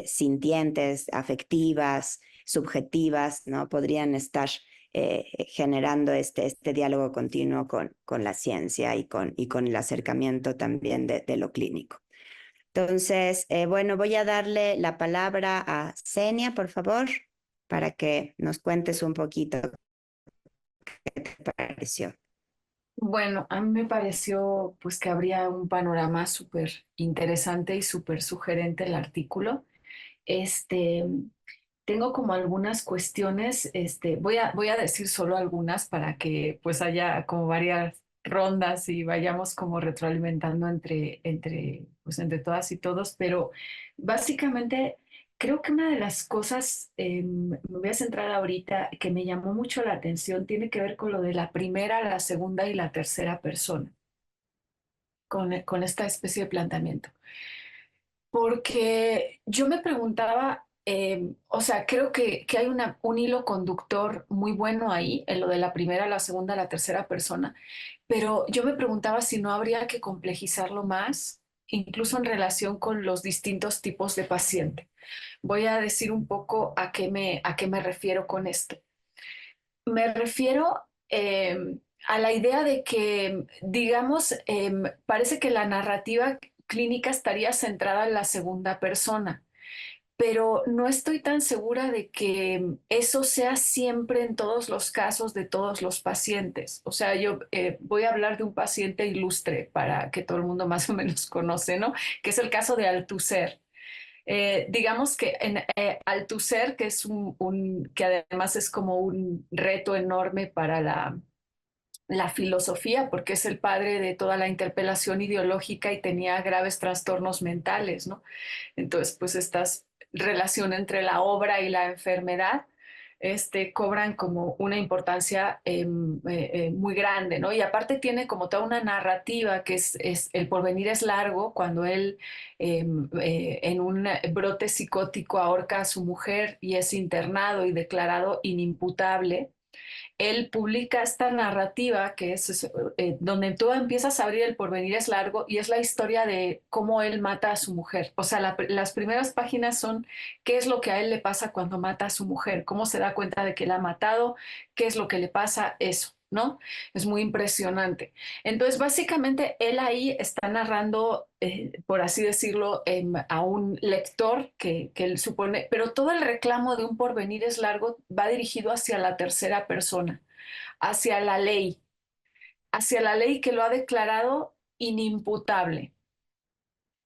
sintientes, afectivas, subjetivas, ¿no? Podrían estar generando este diálogo continuo con la ciencia y con el acercamiento también de lo clínico. Entonces, bueno, voy a darle la palabra a Senia, por favor, para que nos cuentes un poquito qué te pareció. Bueno, a mí me pareció pues que habría un panorama súper interesante y súper sugerente el artículo. Este, tengo como algunas cuestiones, voy a decir solo algunas para que pues haya como varias rondas y vayamos como retroalimentando pues, entre todas y todos, pero básicamente creo que una de las cosas, me voy a centrar ahorita, que me llamó mucho la atención, tiene que ver con lo de la primera, la segunda y la tercera persona, con esta especie de planteamiento. Porque yo me preguntaba, o sea, creo que hay un hilo conductor muy bueno ahí, en lo de la primera, la segunda, la tercera persona, pero yo me preguntaba si no habría que complejizarlo más, incluso en relación con los distintos tipos de paciente. Voy a decir un poco a qué me refiero con esto. Me refiero a la idea de que, digamos, parece que la narrativa clínica estaría centrada en la segunda persona, pero no estoy tan segura de que eso sea siempre en todos los casos de todos los pacientes. O sea, yo voy a hablar de un paciente ilustre para que todo el mundo más o menos conoce, ¿no? Que es el caso de Althusser. Digamos que en Althusser, que es que además es como un reto enorme para la filosofía, porque es el padre de toda la interpelación ideológica y tenía graves trastornos mentales, ¿no? Entonces, pues esta relación entre la obra y la enfermedad cobran como una importancia muy grande, ¿no? Y aparte tiene como toda una narrativa que es El porvenir es largo, cuando él en un brote psicótico ahorca a su mujer y es internado y declarado inimputable. Él publica esta narrativa que es donde tú empiezas a abrir El porvenir es largo y es la historia de cómo él mata a su mujer. O sea, las primeras páginas son qué es lo que a él le pasa cuando mata a su mujer, cómo se da cuenta de que la ha matado, qué es lo que le pasa, eso. ¿No? Es muy impresionante. Entonces, básicamente, él ahí está narrando, por así decirlo, a un lector que él supone, pero todo el reclamo de un porvenir es largo va dirigido hacia la tercera persona, hacia hacia la ley que lo ha declarado inimputable,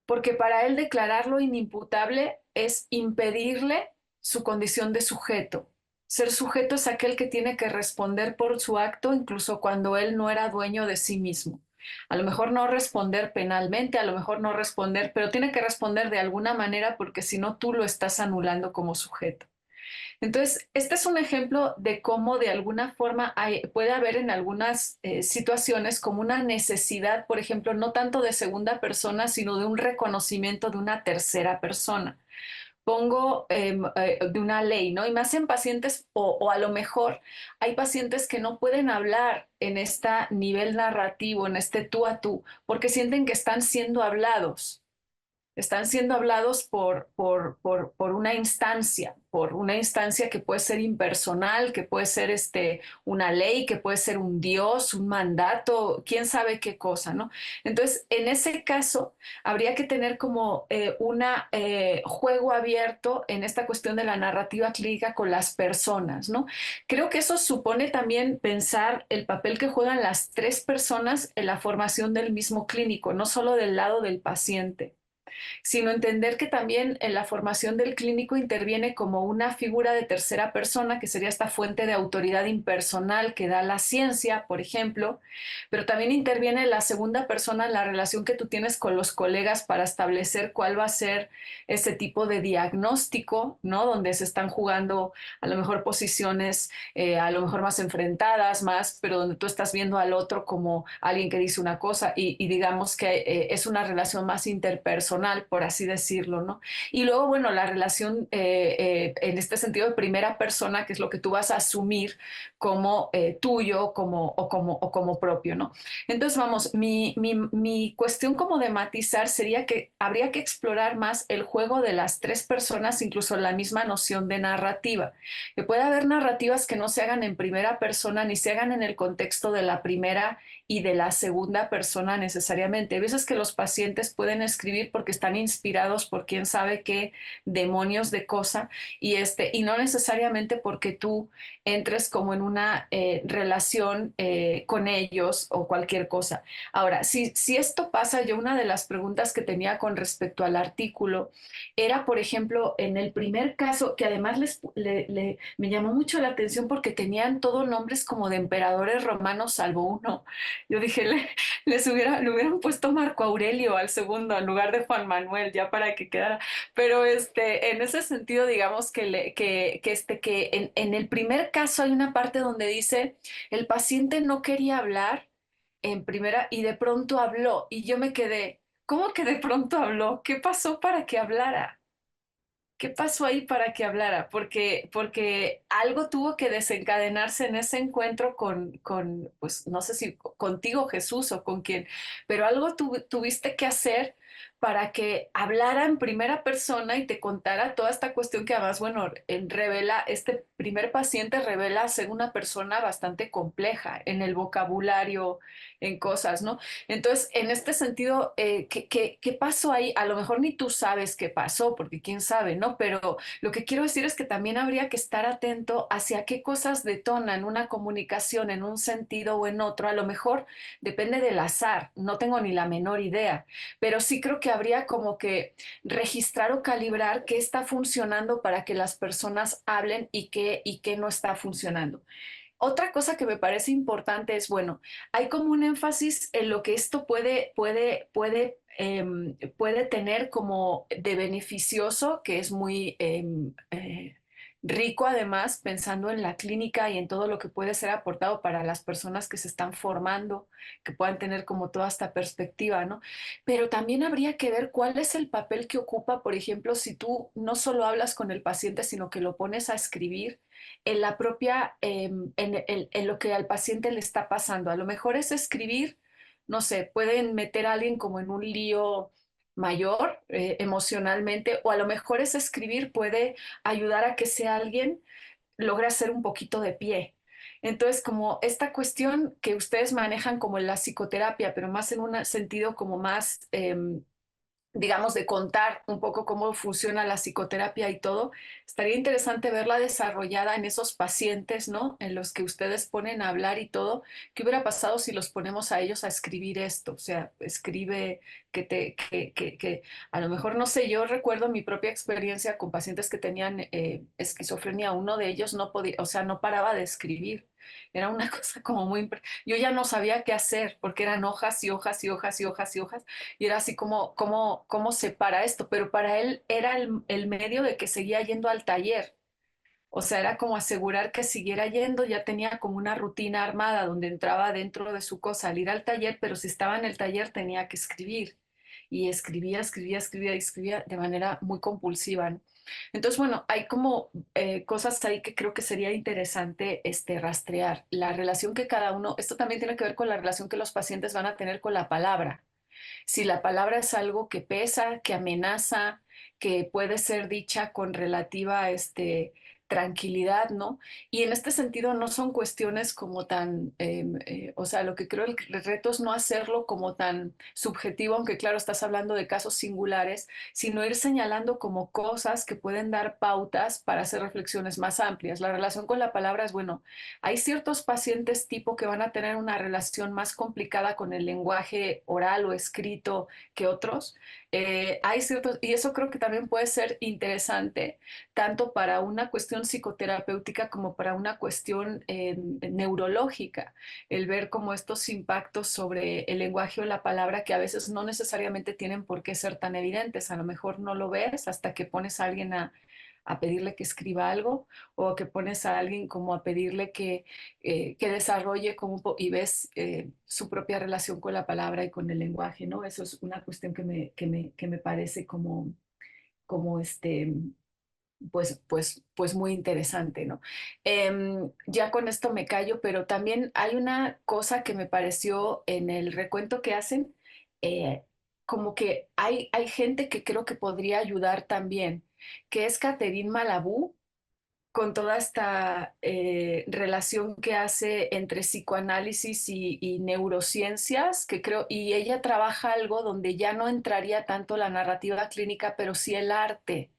porque para él declararlo inimputable es impedirle su condición de sujeto. Ser sujeto es aquel que tiene que responder por su acto, incluso cuando él no era dueño de sí mismo. A lo mejor no responder penalmente, a lo mejor no responder, pero tiene que responder de alguna manera porque si no tú lo estás anulando como sujeto. Entonces, este es un ejemplo de cómo de alguna forma puede haber en algunas situaciones como una necesidad, por ejemplo, no tanto de segunda persona, sino de un reconocimiento de una tercera persona. pongo de una ley, ¿no? Y más en pacientes, o a lo mejor hay pacientes que no pueden hablar en este nivel narrativo, en este tú a tú, porque sienten que están siendo hablados por una instancia que puede ser impersonal, que puede ser una ley, que puede ser un dios, un mandato, quién sabe qué cosa, ¿no? Entonces, en ese caso, habría que tener como un juego abierto en esta cuestión de la narrativa clínica con las personas, ¿no? Creo que eso supone también pensar el papel que juegan las tres personas en la formación del mismo clínico, no solo del lado del paciente, sino entender que también en la formación del clínico interviene como una figura de tercera persona, que sería esta fuente de autoridad impersonal que da la ciencia, por ejemplo, pero también interviene la segunda persona en la relación que tú tienes con los colegas para establecer cuál va a ser ese tipo de diagnóstico, ¿no? Donde se están jugando a lo mejor posiciones, a lo mejor más enfrentadas, más, pero donde tú estás viendo al otro como alguien que dice una cosa y digamos que es una relación más interpersonal, por así decirlo, ¿no? Y luego, bueno, la relación en este sentido de primera persona, que es lo que tú vas a asumir como tuyo o como propio, ¿no? Entonces, vamos, mi cuestión como de matizar sería que habría que explorar más el juego de las tres personas, incluso la misma noción de narrativa, que puede haber narrativas que no se hagan en primera persona ni se hagan en el contexto de la primera y de la segunda persona necesariamente. Hay veces que los pacientes pueden escribir porque están inspirados por quién sabe qué demonios de cosa y no necesariamente porque tú entres como en una relación con ellos o cualquier cosa. Ahora, si esto pasa, yo una de las preguntas que tenía con respecto al artículo era, por ejemplo, en el primer caso, que además me llamó mucho la atención porque tenían todos nombres como de emperadores romanos, salvo uno. Yo dije, le hubieran puesto Marco Aurelio al segundo en lugar de Juan Manuel, ya para que quedara. Pero en ese sentido, digamos que en el primer caso hay una parte donde dice, el paciente no quería hablar en primera y de pronto habló. Y yo me quedé, ¿cómo que de pronto habló? ¿Qué pasó para que hablara? ¿Qué pasó ahí para que hablara? Porque algo tuvo que desencadenarse en ese encuentro pues no sé si contigo Jesús o con quién, pero algo tuviste que hacer para que hablara en primera persona y te contara toda esta cuestión que además, bueno, este primer paciente revela ser una persona bastante compleja en el vocabulario, en cosas, ¿no? Entonces, en este sentido, ¿qué pasó ahí? A lo mejor ni tú sabes qué pasó, porque quién sabe, ¿no? Pero lo que quiero decir es que también habría que estar atento hacia qué cosas detonan una comunicación en un sentido o en otro. A lo mejor depende del azar, no tengo ni la menor idea, pero sí creo que habría como que registrar o calibrar qué está funcionando para que las personas hablen y qué no está funcionando. Otra cosa que me parece importante es, bueno, hay como un énfasis en lo que esto puede tener como de beneficioso, que es muy rico además, pensando en la clínica y en todo lo que puede ser aportado para las personas que se están formando, que puedan tener como toda esta perspectiva, ¿no? Pero también habría que ver cuál es el papel que ocupa, por ejemplo, si tú no solo hablas con el paciente, sino que lo pones a escribir en la propia, en lo que al paciente le está pasando. A lo mejor es escribir, no sé, pueden meter a alguien como en un lío mayor emocionalmente, o a lo mejor es escribir puede ayudar a que sea alguien logre hacer un poquito de pie. Entonces, como esta cuestión que ustedes manejan como en la psicoterapia, pero más en un sentido como más digamos, de contar un poco cómo funciona la psicoterapia y todo, estaría interesante verla desarrollada en esos pacientes, ¿no? En los que ustedes ponen a hablar y todo. ¿Qué hubiera pasado si los ponemos a ellos a escribir esto? O sea, escribe que a lo mejor, no sé, yo recuerdo mi propia experiencia con pacientes que tenían esquizofrenia. Uno de ellos no podía, o sea, no paraba de escribir. Era una cosa como muy... Yo ya no sabía qué hacer porque eran hojas y hojas y hojas y hojas y hojas y era así como, ¿cómo se para esto? Pero para él era el medio de que seguía yendo al taller. O sea, era como asegurar que siguiera yendo, ya tenía como una rutina armada donde entraba dentro de su cosa al ir al taller, pero si estaba en el taller tenía que escribir. Y escribía, escribía, escribía, escribía de manera muy compulsiva, ¿no? Entonces, bueno, hay como cosas ahí que creo que sería interesante rastrear. La relación que cada uno, esto también tiene que ver con la relación que los pacientes van a tener con la palabra. Si la palabra es algo que pesa, que amenaza, que puede ser dicha con relativa tranquilidad, ¿no? Y en este sentido no son cuestiones como tan, o sea, lo que creo el reto es no hacerlo como tan subjetivo, aunque claro, estás hablando de casos singulares, sino ir señalando como cosas que pueden dar pautas para hacer reflexiones más amplias. La relación con la palabra es, bueno, hay ciertos pacientes tipo que van a tener una relación más complicada con el lenguaje oral o escrito que otros. Hay ciertos, y eso creo que también puede ser interesante, tanto para una cuestión psicoterapéutica como para una cuestión neurológica, el ver cómo estos impactos sobre el lenguaje o la palabra que a veces no necesariamente tienen por qué ser tan evidentes. A lo mejor no lo ves hasta que pones a alguien a pedirle que escriba algo o que pones a alguien como a pedirle que desarrolle como y ves su propia relación con la palabra y con el lenguaje, ¿no? Eso es una cuestión que me parece como pues muy interesante, ¿no? Ya con esto me callo, pero también hay una cosa que me pareció en el recuento que hacen, eh, como que hay gente que creo que podría ayudar también, que es Catherine Malabou, con toda esta relación que hace entre psicoanálisis y neurociencias, que creo, y ella trabaja algo donde ya no entraría tanto la narrativa clínica, pero sí el arte,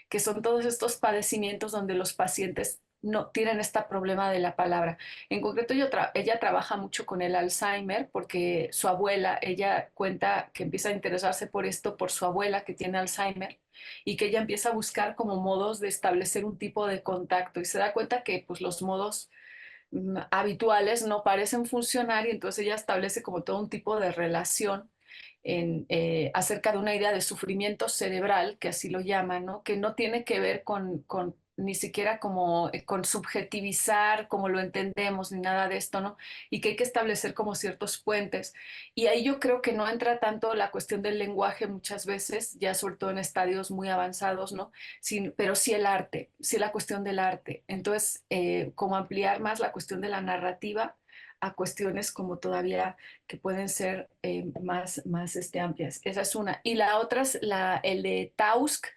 que son todos estos padecimientos donde los pacientes no tienen este problema de la palabra. En concreto, ella trabaja mucho con el Alzheimer porque su abuela, ella cuenta que empieza a interesarse por esto por su abuela que tiene Alzheimer y que ella empieza a buscar como modos de establecer un tipo de contacto y se da cuenta que pues los modos habituales no parecen funcionar y entonces ella establece como todo un tipo de relación acerca de una idea de sufrimiento cerebral, que así lo llaman, ¿no? Que no tiene que ver con ni siquiera como con subjetivizar como lo entendemos ni nada de esto, ¿no? Y que hay que establecer como ciertos puentes. Y ahí yo creo que no entra tanto la cuestión del lenguaje muchas veces, ya sobre todo en estadios muy avanzados, ¿no? Pero sí el arte, sí la cuestión del arte. Entonces, como ampliar más la cuestión de la narrativa a cuestiones como todavía que pueden ser más amplias. Esa es una. Y la otra es el de Tausk,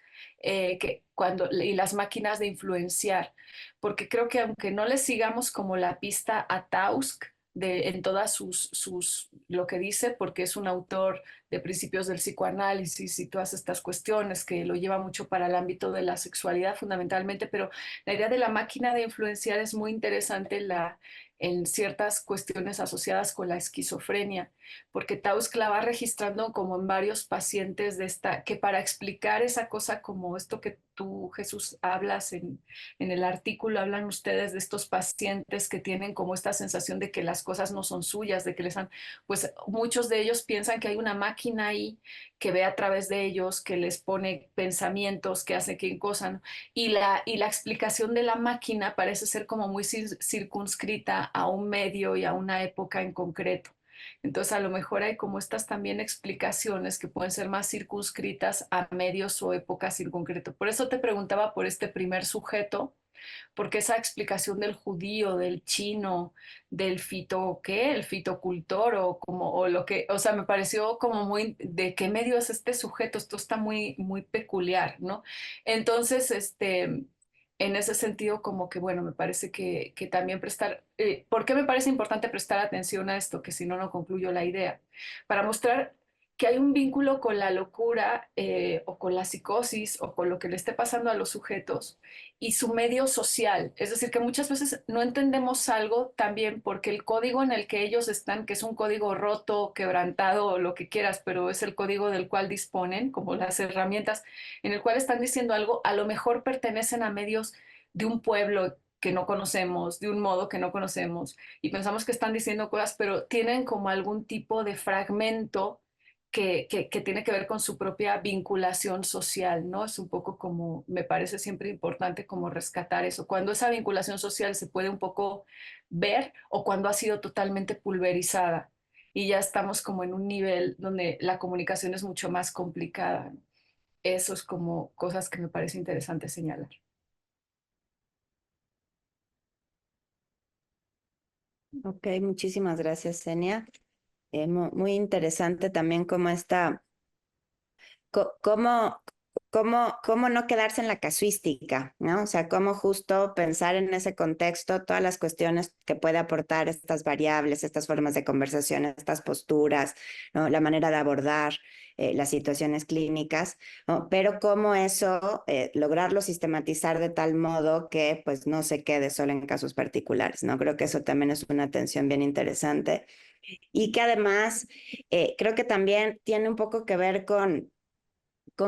y las máquinas de influenciar, porque creo que aunque no le sigamos como la pista a Tausk, en todas lo que dice, porque es un autor de principios del psicoanálisis y todas estas cuestiones que lo lleva mucho para el ámbito de la sexualidad fundamentalmente, pero la idea de la máquina de influenciar es muy interesante en ciertas cuestiones asociadas con la esquizofrenia, porque Tausk la va registrando como en varios pacientes que para explicar esa cosa como esto que tú, Jesús, hablas en el artículo, hablan ustedes de estos pacientes que tienen como esta sensación de que las cosas no son suyas, de que pues muchos de ellos piensan que hay una máquina ahí que ve a través de ellos, que les pone pensamientos, que hace que cosas, ¿no? Y la explicación de la máquina parece ser como muy circunscrita a un medio y a una época en concreto. Entonces, a lo mejor hay como estas también explicaciones que pueden ser más circunscritas a medios o épocas en concreto. Por eso te preguntaba por este primer sujeto, porque esa explicación del judío, del chino, del fito, ¿qué? El fitocultor o lo que, o sea, me pareció como muy, ¿de qué medio es este sujeto? Esto está muy, muy peculiar, ¿no? Entonces, en ese sentido, como que, bueno, me parece que también ¿por qué me parece importante prestar atención a esto? Que si no, no concluyo la idea. Para mostrar que hay un vínculo con la locura o con la psicosis o con lo que le esté pasando a los sujetos y su medio social. Es decir, que muchas veces no entendemos algo también porque el código en el que ellos están, que es un código roto, quebrantado o lo que quieras, pero es el código del cual disponen, como las herramientas en el cual están diciendo algo, a lo mejor pertenecen a medios de un pueblo que no conocemos, de un modo que no conocemos, y pensamos que están diciendo cosas, pero tienen como algún tipo de fragmento que tiene que ver con su propia vinculación social, ¿no? Es un poco como, me parece siempre importante como rescatar eso, cuando esa vinculación social se puede un poco ver o cuando ha sido totalmente pulverizada y ya estamos como en un nivel donde la comunicación es mucho más complicada, ¿no? eso es como cosas que me parece interesante señalar. Ok, muchísimas gracias, Senia. Muy interesante también cómo está, cómo, cómo no quedarse en la casuística, ¿no? O sea, cómo justo pensar en ese contexto todas las cuestiones que puede aportar estas variables, estas formas de conversación, estas posturas, ¿no? La manera de abordar las situaciones clínicas, ¿no? Pero cómo eso, lograrlo sistematizar de tal modo que pues no se quede solo en casos particulares, ¿no? Creo que eso también es una atención bien interesante y que además creo que también tiene un poco que ver con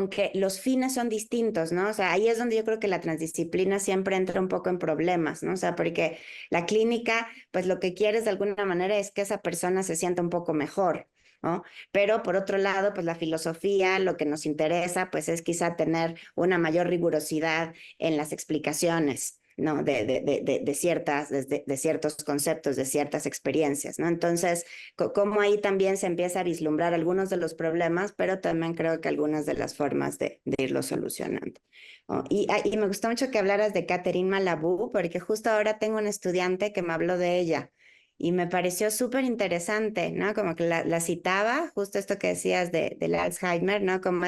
que los fines son distintos, ¿no? O sea, ahí es donde yo creo que la transdisciplina siempre entra un poco en problemas, ¿no? O sea, porque la clínica, pues lo que quieres de alguna manera es que esa persona se sienta un poco mejor, ¿no? Pero por otro lado, pues la filosofía, lo que nos interesa, pues es quizá tener una mayor rigurosidad en las explicaciones. ¿No? De ciertas, de ciertos conceptos, de ciertas experiencias, ¿no? Entonces, cómo ahí también se empieza a vislumbrar algunos de los problemas, pero también creo que algunas de las formas de irlo solucionando. Oh, y me gustó mucho que hablaras de Catherine Malabou, porque justo ahora tengo un estudiante que me habló de ella y me pareció súper interesante, ¿no? Como que la citaba, justo esto que decías del Alzheimer, ¿no? Como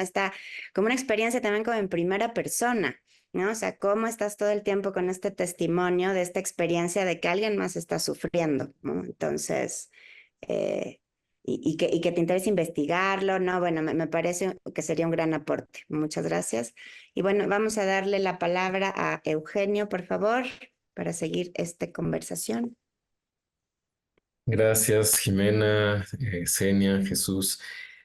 como una experiencia también como en primera persona. ¿No? O sea, cómo estás todo el tiempo con este testimonio de esta experiencia de que alguien más está sufriendo, ¿no? Entonces, eh, y que te interesa investigarlo, ¿no? Bueno, me parece que sería un gran aporte. Muchas gracias. Y bueno, vamos a darle la palabra a Eugenio, por favor, para seguir esta conversación. Gracias, Jimena, Senia, Jesús.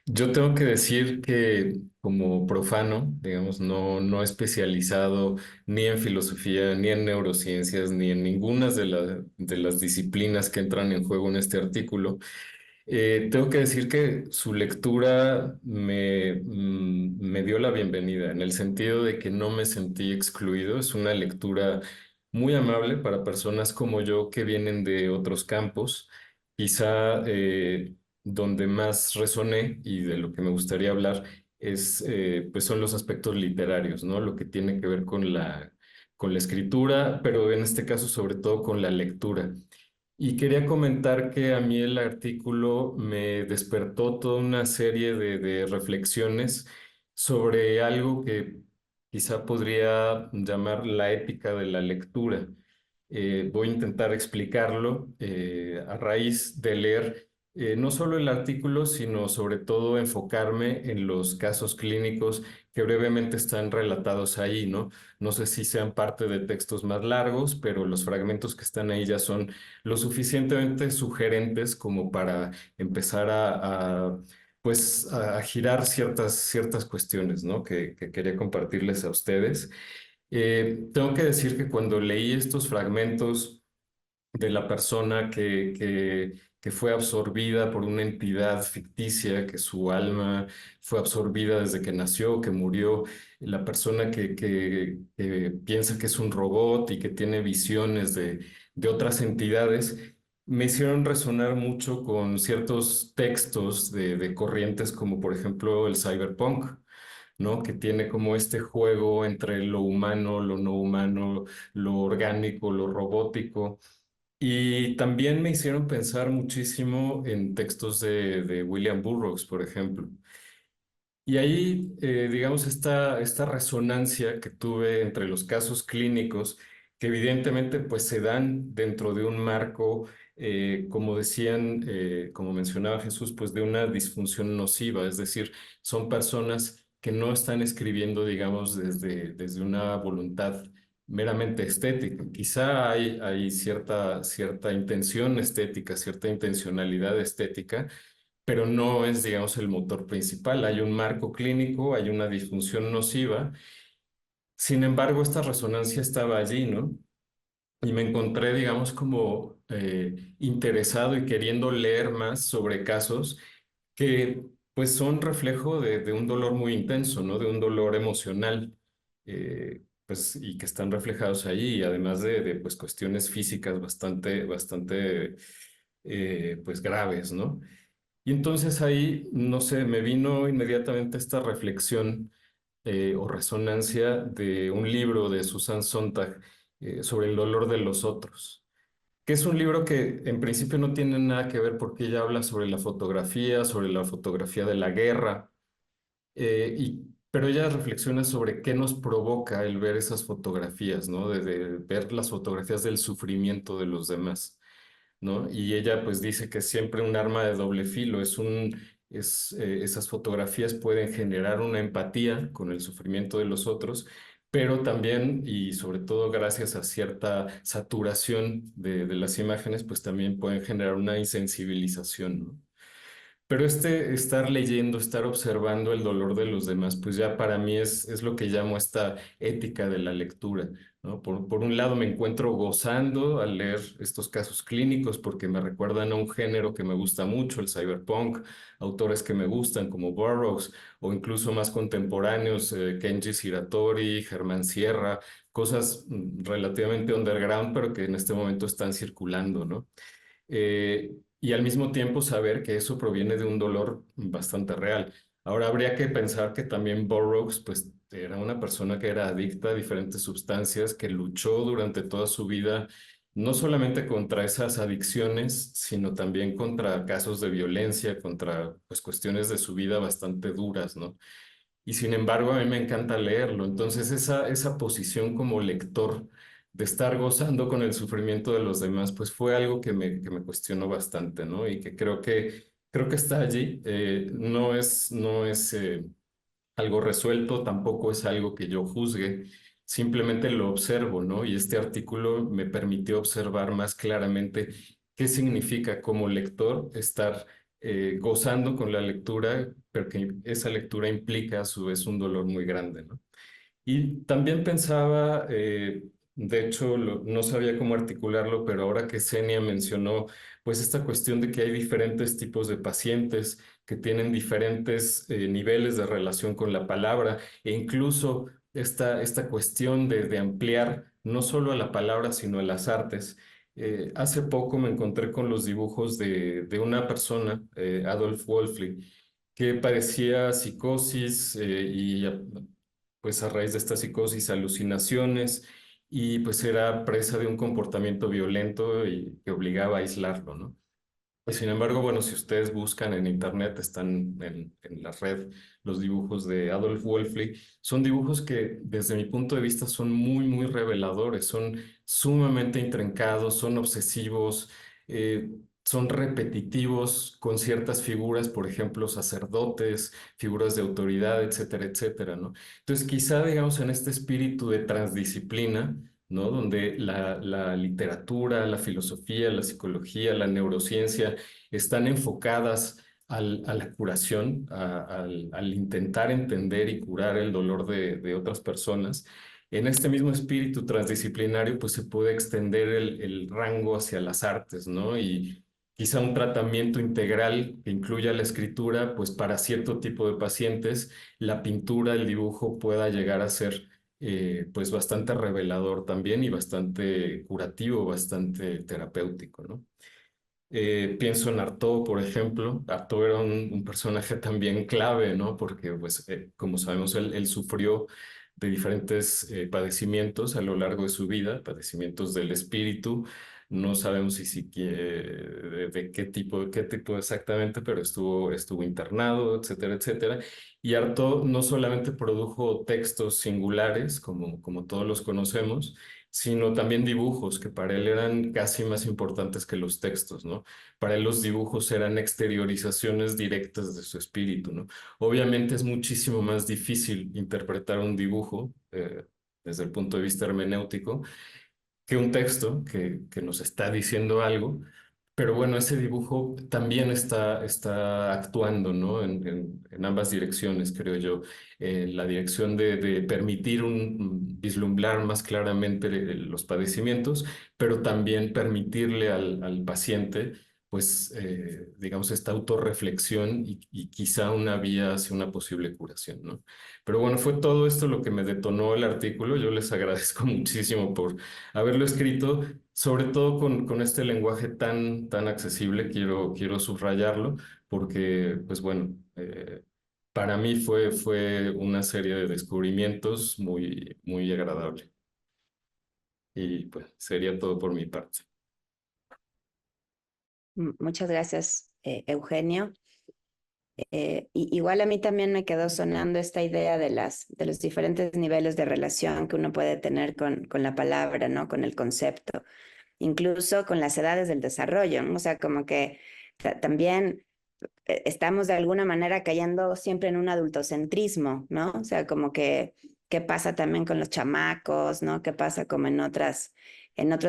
Yo tengo que decir que como profano, digamos, no especializado ni en filosofía, ni en neurociencias, ni en ninguna de las disciplinas que entran en juego en este artículo, tengo que decir que su lectura me dio la bienvenida, en el sentido de que no me sentí excluido. Es una lectura muy amable para personas como yo que vienen de otros campos. Quizá donde más resoné y de lo que me gustaría hablar pues son los aspectos literarios, ¿no? Lo que tiene que ver con la escritura, pero en este caso sobre todo con la lectura. Y quería comentar que a mí el artículo me despertó toda una serie de reflexiones sobre algo que quizá podría llamar la ética de la lectura. Voy a intentar explicarlo a raíz de leer no solo el artículo, sino sobre todo enfocarme en los casos clínicos que brevemente están relatados ahí, ¿no? No sé si sean parte de textos más largos, pero los fragmentos que están ahí ya son lo suficientemente sugerentes como para empezar pues, a girar ciertas cuestiones, ¿no? Que quería compartirles a ustedes. Tengo que decir que cuando leí estos fragmentos de la persona que fue absorbida por una entidad ficticia, que su alma fue absorbida desde que nació, que murió, la persona que piensa que es un robot y que tiene visiones de otras entidades, me hicieron resonar mucho con ciertos textos de corrientes como por ejemplo el cyberpunk. ¿No? Que tiene como este juego entre lo humano, lo no humano, lo orgánico, lo robótico. Y también me hicieron pensar muchísimo en textos de William Burroughs, por ejemplo. Y ahí, digamos, esta resonancia que tuve entre los casos clínicos, que evidentemente pues se dan dentro de un marco, como decían, como mencionaba Jesús, pues de una disfunción nociva, es decir, son personas que no están escribiendo, digamos, desde una voluntad meramente estética. Quizá hay cierta intención estética, cierta intencionalidad estética, pero no es, digamos, el motor principal. Hay un marco clínico, hay una disfunción nociva. Sin embargo, esta resonancia estaba allí, ¿no? Y me encontré, digamos, como interesado y queriendo leer más sobre casos que, pues, son reflejo de un dolor muy intenso, ¿no? De un dolor emocional, pues, y que están reflejados allí, y además pues, cuestiones físicas bastante, pues, graves, ¿no? Y entonces ahí, no sé, me vino inmediatamente esta reflexión o resonancia de un libro de Susan Sontag sobre el dolor de los otros, que es un libro que en principio no tiene nada que ver porque ella habla sobre la fotografía de la guerra, pero ella reflexiona sobre qué nos provoca el ver esas fotografías, ¿no? De ver las fotografías del sufrimiento de los demás, ¿no? Y ella pues dice que es siempre un arma de doble filo, esas fotografías pueden generar una empatía con el sufrimiento de los otros, pero también y sobre todo gracias a cierta saturación de las imágenes, pues también pueden generar una insensibilización, ¿no? Pero estar leyendo, estar observando el dolor de los demás, pues ya para mí es lo que llamo esta ética de la lectura, ¿no? Por un lado me encuentro gozando al leer estos casos clínicos porque me recuerdan a un género que me gusta mucho, el cyberpunk, autores que me gustan como Burroughs o incluso más contemporáneos, Kenji Shiratori, Germán Sierra, cosas relativamente underground, pero que en este momento están circulando, ¿no? Y al mismo tiempo saber que eso proviene de un dolor bastante real. Ahora habría que pensar que también Burroughs, pues, era una persona que era adicta a diferentes sustancias, que luchó durante toda su vida, no solamente contra esas adicciones, sino también contra casos de violencia, contra, pues, cuestiones de su vida bastante duras, ¿no? Y sin embargo, a mí me encanta leerlo. Entonces, esa posición como lector de estar gozando con el sufrimiento de los demás, pues fue algo que me cuestionó bastante, ¿no? Y que creo que está allí. No es algo resuelto, tampoco es algo que yo juzgue, simplemente lo observo, ¿no? Y este artículo me permitió observar más claramente qué significa como lector estar gozando con la lectura, pero que esa lectura implica a su vez un dolor muy grande, ¿no? Y también pensaba, de hecho, no sabía cómo articularlo, pero ahora que Senia mencionó, pues esta cuestión de que hay diferentes tipos de pacientes que tienen diferentes niveles de relación con la palabra e incluso esta cuestión de ampliar no solo a la palabra, sino a las artes. Hace poco me encontré con los dibujos de una persona, Adolf Wolfli, que padecía psicosis y pues a raíz de esta psicosis, alucinaciones y pues era presa de un comportamiento violento y que obligaba a aislarlo, ¿no? Pues, sin embargo, bueno, si ustedes buscan en internet, están en la red los dibujos de Adolf Wolfli. Son dibujos que desde mi punto de vista son muy, muy reveladores, son sumamente intrincados, son obsesivos, eh, son repetitivos con ciertas figuras, por ejemplo, sacerdotes, figuras de autoridad, etcétera, etcétera, ¿no? Entonces, quizá, digamos, en este espíritu de transdisciplina, ¿no? Donde la literatura, la filosofía, la psicología, la neurociencia están enfocadas a la curación, al intentar entender y curar el dolor de otras personas. En este mismo espíritu transdisciplinario, pues se puede extender el rango hacia las artes, ¿no? Y quizá un tratamiento integral que incluya la escritura, pues para cierto tipo de pacientes, la pintura, el dibujo pueda llegar a ser pues bastante revelador también y bastante curativo, bastante terapéutico, ¿no? Pienso en Artaud, por ejemplo. Artaud era un personaje también clave, ¿no? Porque, pues, como sabemos, él sufrió de diferentes padecimientos a lo largo de su vida, padecimientos del espíritu. No sabemos de qué tipo exactamente, pero estuvo internado, etcétera, etcétera. Y Artaud no solamente produjo textos singulares, como todos los conocemos, sino también dibujos que para él eran casi más importantes que los textos, ¿no? Para él los dibujos eran exteriorizaciones directas de su espíritu, ¿no? Obviamente es muchísimo más difícil interpretar un dibujo desde el punto de vista hermenéutico que un texto que nos está diciendo algo, pero bueno, ese dibujo también está actuando, ¿no? En ambas direcciones, creo yo. La dirección de permitir vislumbrar más claramente los padecimientos, pero también permitirle al paciente, pues, digamos, esta autorreflexión y quizá una vía hacia una posible curación, ¿no? Pero bueno, fue todo esto lo que me detonó el artículo. Yo les agradezco muchísimo por haberlo escrito, sobre todo con este lenguaje tan accesible, quiero subrayarlo, porque, pues bueno, para mí fue una serie de descubrimientos muy, muy agradable. Y pues sería todo por mi parte. Muchas gracias, Eugenio. Igual a mí también me quedó sonando esta idea de los diferentes niveles de relación que uno puede tener con la palabra, ¿no? Con el concepto, incluso con las edades del desarrollo, ¿no? O sea, como que también estamos de alguna manera cayendo siempre en un adultocentrismo, ¿no? O sea, como que, ¿qué pasa también con los chamacos, ¿no? ¿Qué pasa como en otros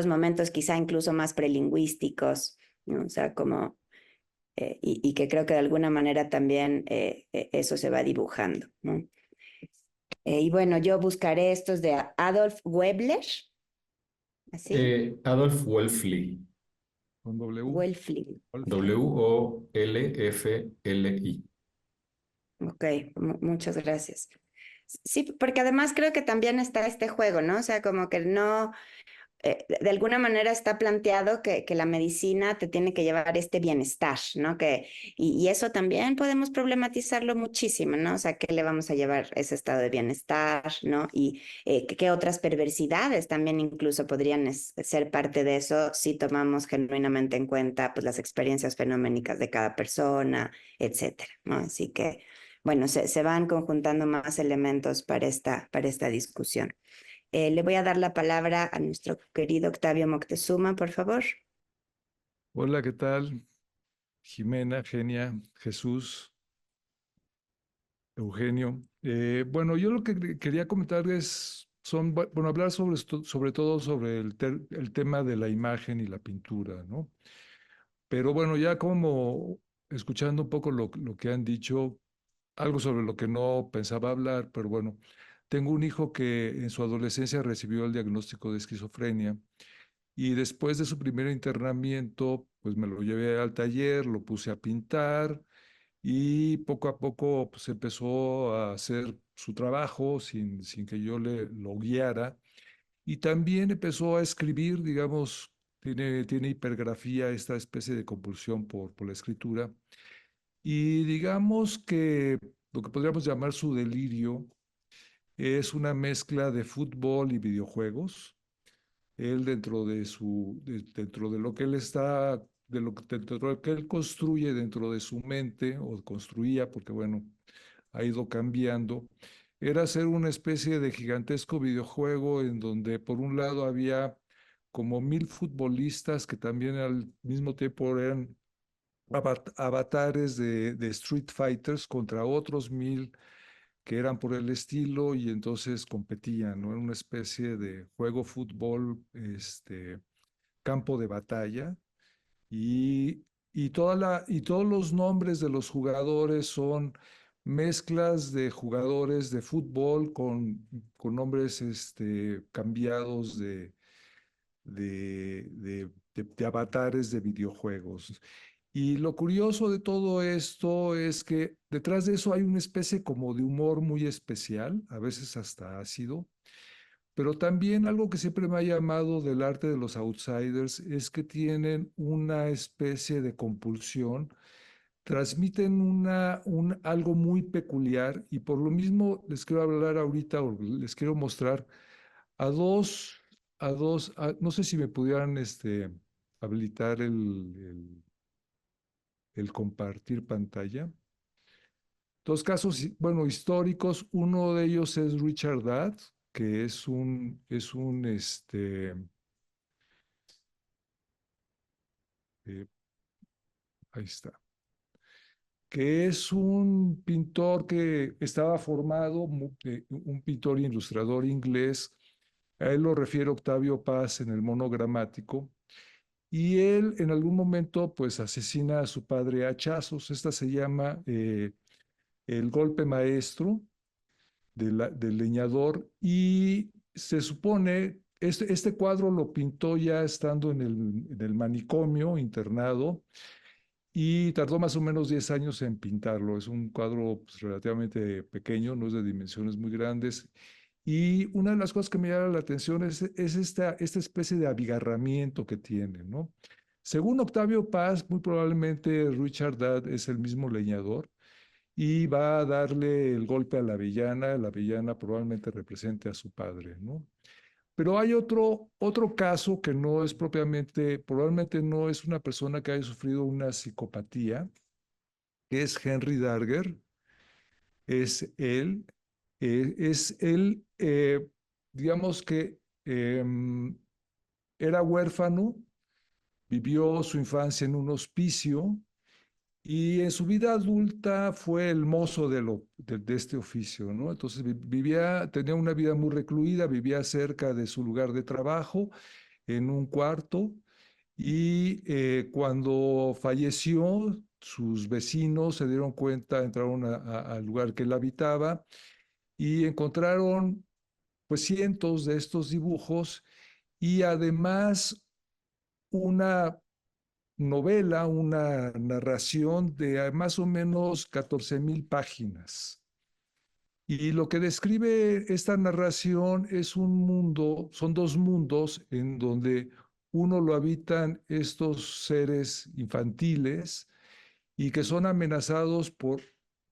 momentos quizá incluso más prelingüísticos, ¿no? O sea, como y que creo que de alguna manera también eso se va dibujando, ¿no? Y bueno, yo buscaré estos de Adolf Webler, así, Adolf Wolfli, Con W. Wölfli. Wolfli. Ok, muchas gracias. Sí, porque además creo que también está este juego, ¿no? O sea, como que no, de alguna manera está planteado que la medicina te tiene que llevar este bienestar, ¿no? Y eso también podemos problematizarlo muchísimo, ¿no? O sea, ¿qué le vamos a llevar ese estado de bienestar, ¿no? Y qué otras perversidades también incluso podrían ser parte de eso si tomamos genuinamente en cuenta pues, las experiencias fenoménicas de cada persona, etcétera, ¿no? Así que, bueno, se van conjuntando más elementos para esta discusión. Le voy a dar la palabra a nuestro querido Octavio Moctezuma, por favor. Hola, ¿qué tal? Jimena, Genia, Jesús, Eugenio. Bueno, yo lo que quería comentar bueno, hablar sobre todo sobre el tema de la imagen y la pintura, ¿no? Pero bueno, ya como escuchando un poco lo que han dicho, algo sobre lo que no pensaba hablar, pero bueno, tengo un hijo que en su adolescencia recibió el diagnóstico de esquizofrenia. Y después de su primer internamiento, pues me lo llevé al taller, lo puse a pintar y poco a poco pues empezó a hacer su trabajo sin que yo lo guiara. Y también empezó a escribir, digamos, tiene hipergrafía, esta especie de compulsión por la escritura. Y digamos que lo que podríamos llamar su delirio es una mezcla de fútbol y videojuegos. Él dentro de lo que él está, dentro de lo que él construye dentro de su mente, o construía, porque bueno, ha ido cambiando, era hacer una especie de gigantesco videojuego en donde por un lado había como 1000 futbolistas que también al mismo tiempo eran avatares de Street Fighters contra otros 1000 que eran por el estilo y entonces competían, ¿no? Era una especie de juego fútbol, campo de batalla y, y todos los nombres de los jugadores son mezclas de jugadores de fútbol con nombres cambiados de avatares de videojuegos. Y lo curioso de todo esto es que detrás de eso hay una especie como de humor muy especial, a veces hasta ácido, pero también algo que siempre me ha llamado del arte de los outsiders es que tienen una especie de compulsión, transmiten algo muy peculiar y por lo mismo les quiero hablar ahorita o les quiero mostrar a dos, no sé si me pudieran habilitar el compartir pantalla. Dos casos, bueno, históricos. Uno de ellos es Richard Dadd, que eh, ahí está, que es un pintor que estaba formado, un pintor e ilustrador inglés. A él lo refiere Octavio Paz en el monogramático. Y él en algún momento pues asesina a su padre a hachazos. Esta se llama El golpe maestro del leñador y se supone, este cuadro lo pintó ya estando en el manicomio internado y tardó más o menos 10 años en pintarlo. Es un cuadro pues, relativamente pequeño, no es de dimensiones muy grandes. Y una de las cosas que me llama la atención es esta especie de abigarramiento que tiene, ¿no? Según Octavio Paz, muy probablemente Richard Dadd es el mismo leñador y va a darle el golpe a la villana probablemente represente a su padre, ¿no? Pero hay otro caso que no es propiamente, probablemente no es una persona que haya sufrido una psicopatía, que es Henry Darger. Es él, digamos que era huérfano, vivió su infancia en un hospicio y en su vida adulta fue el mozo de este oficio, ¿no? Entonces tenía una vida muy recluida, vivía cerca de su lugar de trabajo, en un cuarto, y cuando falleció, sus vecinos se dieron cuenta, entraron al lugar que él habitaba y encontraron pues cientos de estos dibujos y además una novela, una narración de más o menos 14,000 páginas. Y lo que describe esta narración es un mundo, son dos mundos en donde uno lo habitan estos seres infantiles y que son amenazados por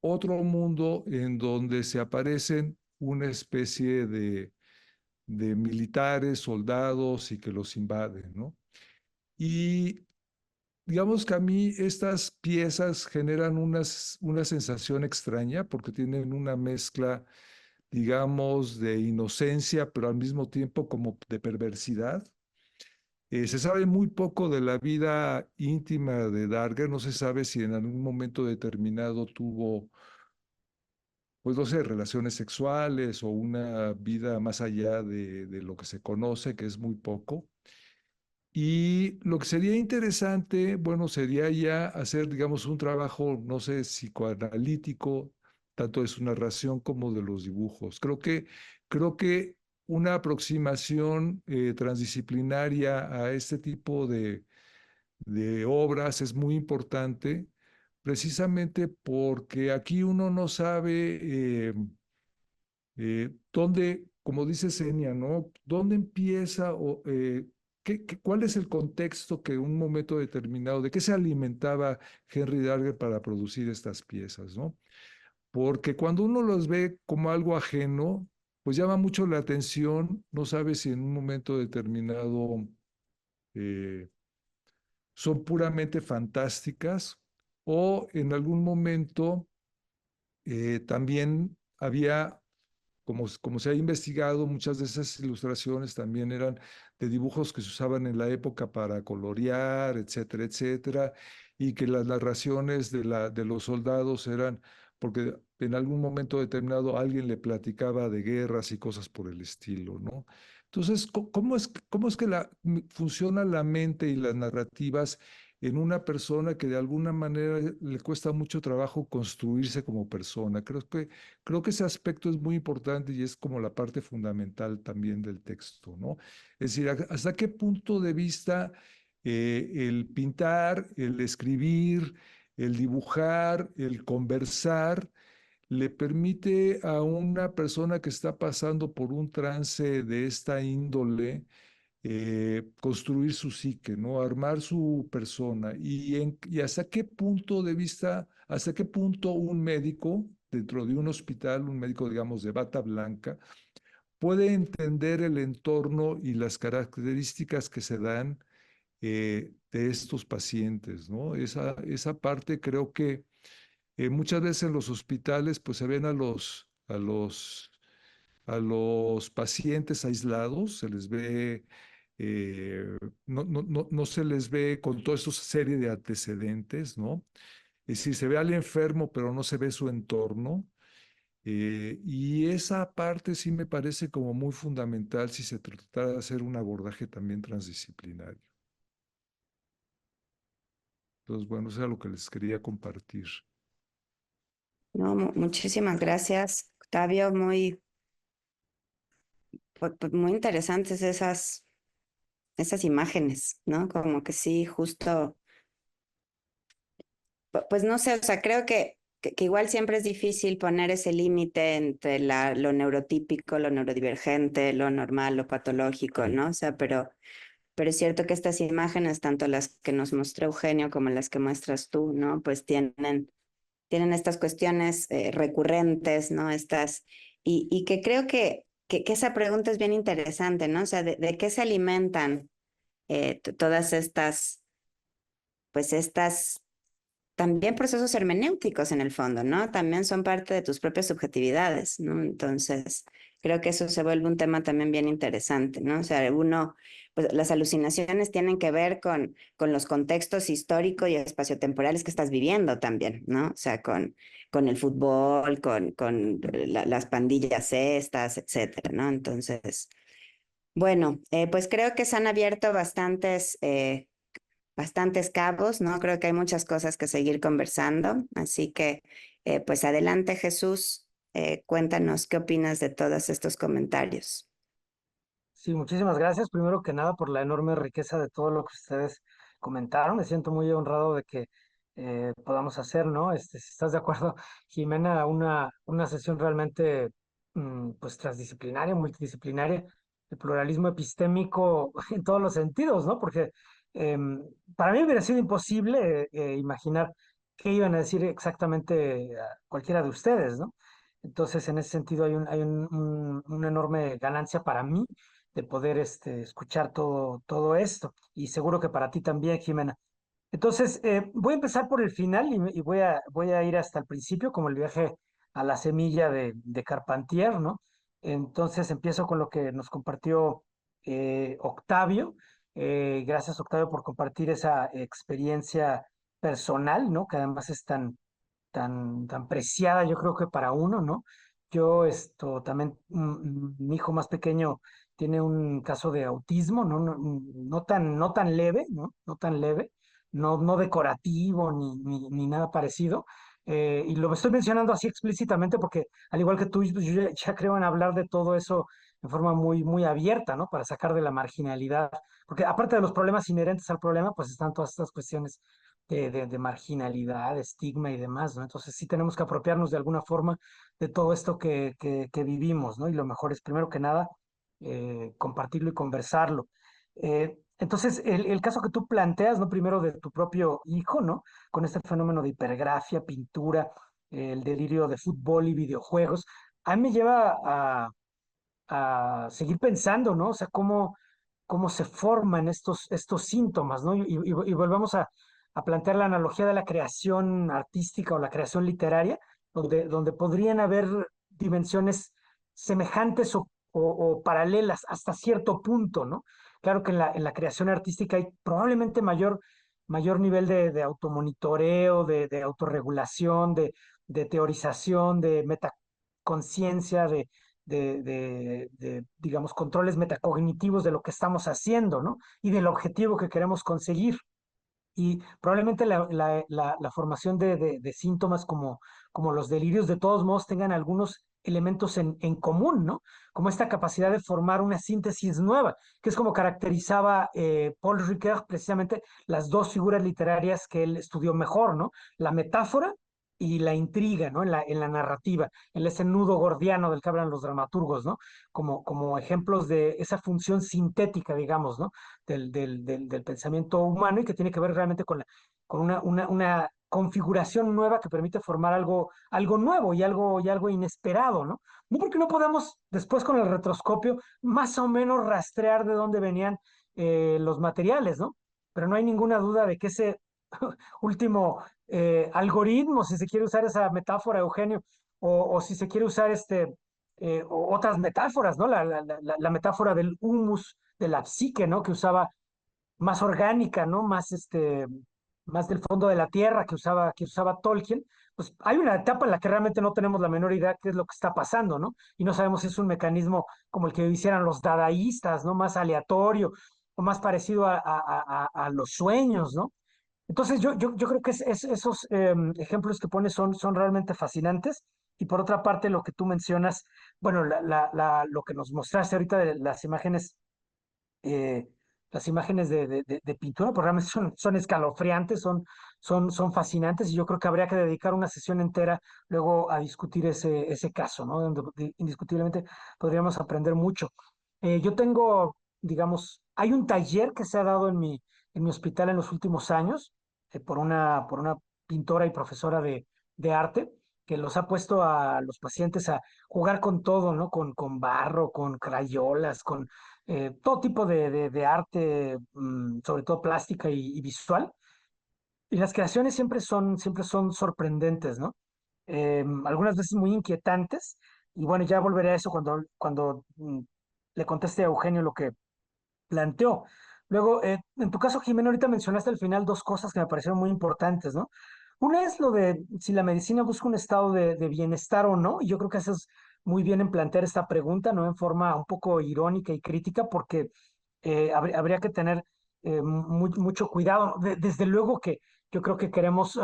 otro mundo en donde se aparecen una especie de militares, soldados y que los invaden, ¿no? Y digamos que a mí estas piezas generan una sensación extraña porque tienen una mezcla, digamos, de inocencia, pero al mismo tiempo como de perversidad. Se sabe muy poco de la vida íntima de Darger, no se sabe si en algún momento determinado tuvo, pues no sé, relaciones sexuales o una vida más allá de lo que se conoce, que es muy poco. Y lo que sería interesante, bueno, sería ya hacer, digamos, un trabajo, no sé, psicoanalítico, tanto de su narración como de los dibujos. Creo que una aproximación transdisciplinaria a este tipo de obras es muy importante, precisamente porque aquí uno no sabe dónde, como dice Senia, ¿no? ¿Dónde empieza o cuál es el contexto que en un momento determinado, de qué se alimentaba Henry Darger para producir estas piezas, ¿no? Porque cuando uno los ve como algo ajeno, pues llama mucho la atención, no sabe si en un momento determinado eh, son puramente fantásticas o en algún momento también había como se ha investigado, muchas de esas ilustraciones también eran de dibujos que se usaban en la época para colorear, etcétera, etcétera, y que las narraciones de los soldados eran porque en algún momento determinado alguien le platicaba de guerras y cosas por el estilo, ¿no? Entonces, ¿cómo es que funciona la mente y las narrativas en una persona que de alguna manera le cuesta mucho trabajo construirse como persona? Creo que ese aspecto es muy importante y es como la parte fundamental también del texto, ¿no? Es decir, hasta qué punto de vista el pintar, el escribir, el dibujar, el conversar, le permite a una persona que está pasando por un trance de esta índole construir su psique, ¿no? Armar su persona. Y hasta qué punto de vista, hasta qué punto un médico dentro de un hospital, un médico, digamos, de bata blanca, puede entender el entorno y las características que se dan de estos pacientes, ¿no? Esa parte creo que muchas veces en los hospitales pues se ven a los pacientes aislados, se les ve, no se les ve con toda esta serie de antecedentes, ¿no? Es decir, se ve al enfermo, pero no se ve su entorno. Y esa parte sí me parece como muy fundamental si se tratara de hacer un abordaje también transdisciplinario. Entonces, bueno, eso es lo que les quería compartir. No, muchísimas gracias, Octavio. Pues, muy interesantes esas imágenes, ¿no? Como que sí, justo, pues no sé, o sea, creo que igual siempre es difícil poner ese límite entre lo neurotípico, lo neurodivergente, lo normal, lo patológico, ¿no? O sea, pero es cierto que estas imágenes, tanto las que nos mostró Eugenio como las que muestras tú, ¿no? Pues tienen tienen estas cuestiones recurrentes, ¿no? Y que creo que esa pregunta es bien interesante, ¿no? O sea, de qué se alimentan todas estas también procesos hermenéuticos en el fondo, ¿no? También son parte de tus propias subjetividades, ¿no? Entonces, creo que eso se vuelve un tema también bien interesante, ¿no? O sea, pues las alucinaciones tienen que ver con los contextos históricos y espaciotemporales que estás viviendo también, ¿no? O sea, con el fútbol, con las pandillas estas, etcétera, ¿no? Entonces, bueno, pues creo que se han abierto bastantes cabos, ¿no? Creo que hay muchas cosas que seguir conversando, así que pues adelante Jesús, cuéntanos qué opinas de todos estos comentarios. Sí, muchísimas gracias. Primero que nada por la enorme riqueza de todo lo que ustedes comentaron. Me siento muy honrado de que podamos hacer, ¿no? Si estás de acuerdo, Jimena, una sesión realmente pues transdisciplinaria, multidisciplinaria, el pluralismo epistémico en todos los sentidos, ¿no? Porque para mí hubiera sido imposible imaginar qué iban a decir exactamente cualquiera de ustedes, ¿no? Entonces, en ese sentido una enorme ganancia para mí de poder escuchar todo esto. Y seguro que para ti también, Jimena. Entonces, voy a empezar por el final y voy a ir hasta el principio, como el viaje a la semilla de Carpentier, ¿no? Entonces, empiezo con lo que nos compartió Octavio. Gracias, Octavio, por compartir esa experiencia personal, ¿no? Que además es tan preciada, yo creo que para uno, ¿no? Yo esto también, mi hijo más pequeño tiene un caso de autismo, no tan leve, ¿no? No tan leve, no decorativo ni nada parecido. Y lo estoy mencionando así explícitamente porque, al igual que tú, yo ya creo en hablar de todo eso en forma muy abierta, ¿no? Para sacar de la marginalidad. Porque aparte de los problemas inherentes al problema, pues están todas estas cuestiones de marginalidad, de estigma y demás, ¿no? Entonces sí tenemos que apropiarnos de alguna forma de todo esto que vivimos, ¿no? Y lo mejor es, primero que nada, compartirlo y conversarlo. Entonces, el caso que tú planteas, ¿no? Primero de tu propio hijo, ¿no? Con este fenómeno de hipergrafia, pintura, el delirio de fútbol y videojuegos, a mí me lleva a seguir pensando, ¿no? O sea, cómo se forman estos síntomas, ¿no? Y volvemos a plantear la analogía de la creación artística o la creación literaria, donde podrían haber dimensiones semejantes o paralelas hasta cierto punto, ¿no? Claro que en la creación artística hay probablemente mayor nivel de automonitoreo, de autorregulación, de teorización, de metaconciencia, digamos, controles metacognitivos de lo que estamos haciendo, ¿no? Y del objetivo que queremos conseguir. Y probablemente la formación de síntomas como los delirios de todos modos tengan algunos elementos en común, ¿no? Como esta capacidad de formar una síntesis nueva, que es como caracterizaba Paul Ricoeur precisamente las dos figuras literarias que él estudió mejor, ¿no? La metáfora y la intriga, ¿no? En la narrativa, en ese nudo gordiano del que hablan los dramaturgos, ¿no? Como ejemplos de esa función sintética, digamos, ¿no? Del pensamiento humano y que tiene que ver realmente con una configuración nueva que permite formar algo nuevo y algo inesperado, ¿no? No porque no podamos después con el retroscopio más o menos rastrear de dónde venían los materiales, ¿no? Pero no hay ninguna duda de que ese último algoritmo, si se quiere usar esa metáfora, Eugenio, o si se quiere usar otras metáforas, ¿no? La metáfora del humus, de la psique, ¿no? Que usaba más orgánica, ¿no? Más del fondo de la tierra que usaba Tolkien, pues hay una etapa en la que realmente no tenemos la menor idea qué es lo que está pasando, ¿no? Y no sabemos si es un mecanismo como el que hicieran los dadaístas, ¿no? Más aleatorio o más parecido a los sueños, ¿no? Entonces yo creo que esos ejemplos que pones son realmente fascinantes. Y por otra parte, lo que tú mencionas, bueno, lo que nos mostraste ahorita de eh, las imágenes de pintura, pues realmente son escalofriantes, son fascinantes y yo creo que habría que dedicar una sesión entera luego a discutir ese caso, ¿no? Donde indiscutiblemente podríamos aprender mucho. Yo tengo, digamos, hay un taller que se ha dado en mi hospital en los últimos años por una pintora y profesora de arte que los ha puesto a los pacientes a jugar con todo, ¿no? Con barro, con crayolas, con todo tipo de arte, sobre todo plástica y visual. Y las creaciones siempre son sorprendentes, ¿no? Algunas veces muy inquietantes. Y bueno, ya volveré a eso cuando le conteste a Eugenio lo que planteó. Luego, en tu caso, Jimena, ahorita mencionaste al final dos cosas que me parecieron muy importantes, ¿no? Una es lo de si la medicina busca un estado de bienestar o no, y yo creo que haces muy bien en plantear esta pregunta, ¿no? En forma un poco irónica y crítica, porque habría que tener mucho cuidado. Desde luego que yo creo que queremos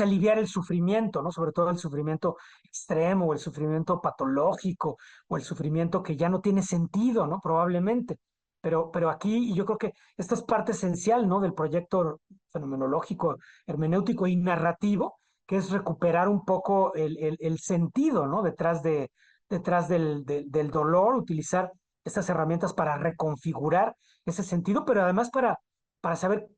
aliviar el sufrimiento, ¿no? Sobre todo el sufrimiento extremo o el sufrimiento patológico o el sufrimiento que ya no tiene sentido, ¿no? Probablemente. Pero aquí y yo creo que esta es parte esencial, ¿no? Del proyecto fenomenológico, hermenéutico y narrativo, que es recuperar un poco el sentido, ¿no? Detrás del dolor, utilizar estas herramientas para reconfigurar ese sentido, pero además para saber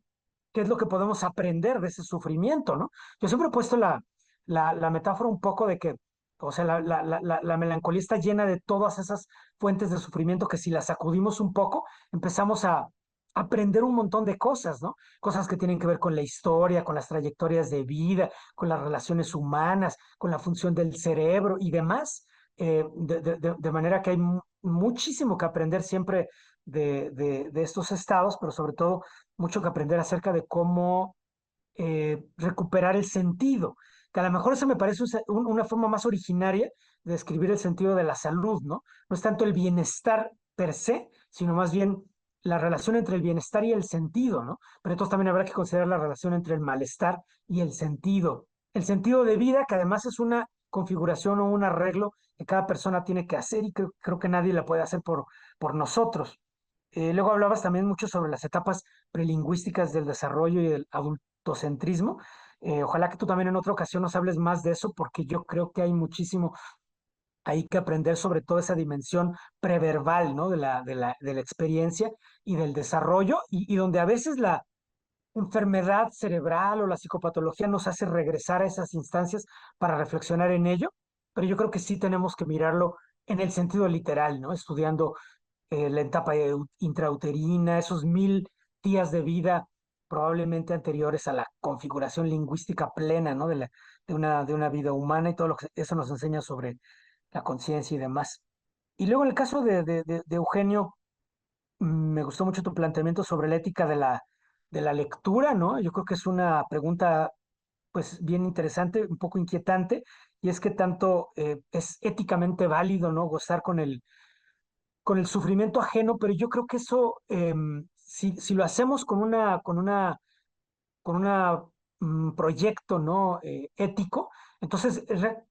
qué es lo que podemos aprender de ese sufrimiento, ¿no? Yo siempre he puesto la metáfora un poco de que, o sea, la melancolía está llena de todas esas fuentes de sufrimiento que si las sacudimos un poco, empezamos a aprender un montón de cosas, ¿no? Cosas que tienen que ver con la historia, con las trayectorias de vida, con las relaciones humanas, con la función del cerebro y demás. De manera que hay muchísimo que aprender siempre de estos estados, pero sobre todo mucho que aprender acerca de cómo recuperar el sentido, que a lo mejor eso me parece una forma más originaria de describir el sentido de la salud, ¿no? No es tanto el bienestar per se, sino más bien la relación entre el bienestar y el sentido, ¿no? Pero entonces también habrá que considerar la relación entre el malestar y el sentido. El sentido de vida, que además es una configuración o un arreglo que cada persona tiene que hacer y creo que nadie la puede hacer por nosotros. Luego hablabas también mucho sobre las etapas prelingüísticas del desarrollo y del adultocentrismo. Ojalá que tú también en otra ocasión nos hables más de eso, porque yo creo que hay muchísimo ahí que aprender sobre toda esa dimensión preverbal, ¿no? De la experiencia y del desarrollo, y donde a veces la enfermedad cerebral o la psicopatología nos hace regresar a esas instancias para reflexionar en ello, pero yo creo que sí tenemos que mirarlo en el sentido literal, ¿no? Estudiando la etapa intrauterina, esos 1000 días de vida probablemente anteriores a la configuración lingüística plena, ¿no? De una vida humana y todo lo que eso nos enseña sobre la conciencia y demás. Y luego en el caso de Eugenio, me gustó mucho tu planteamiento sobre la ética de la lectura, ¿no? Yo creo que es una pregunta pues bien interesante, un poco inquietante, y es que tanto es éticamente válido, ¿no? Gozar con el sufrimiento ajeno, pero yo creo que eso, si lo hacemos con un proyecto, ¿no? Ético, entonces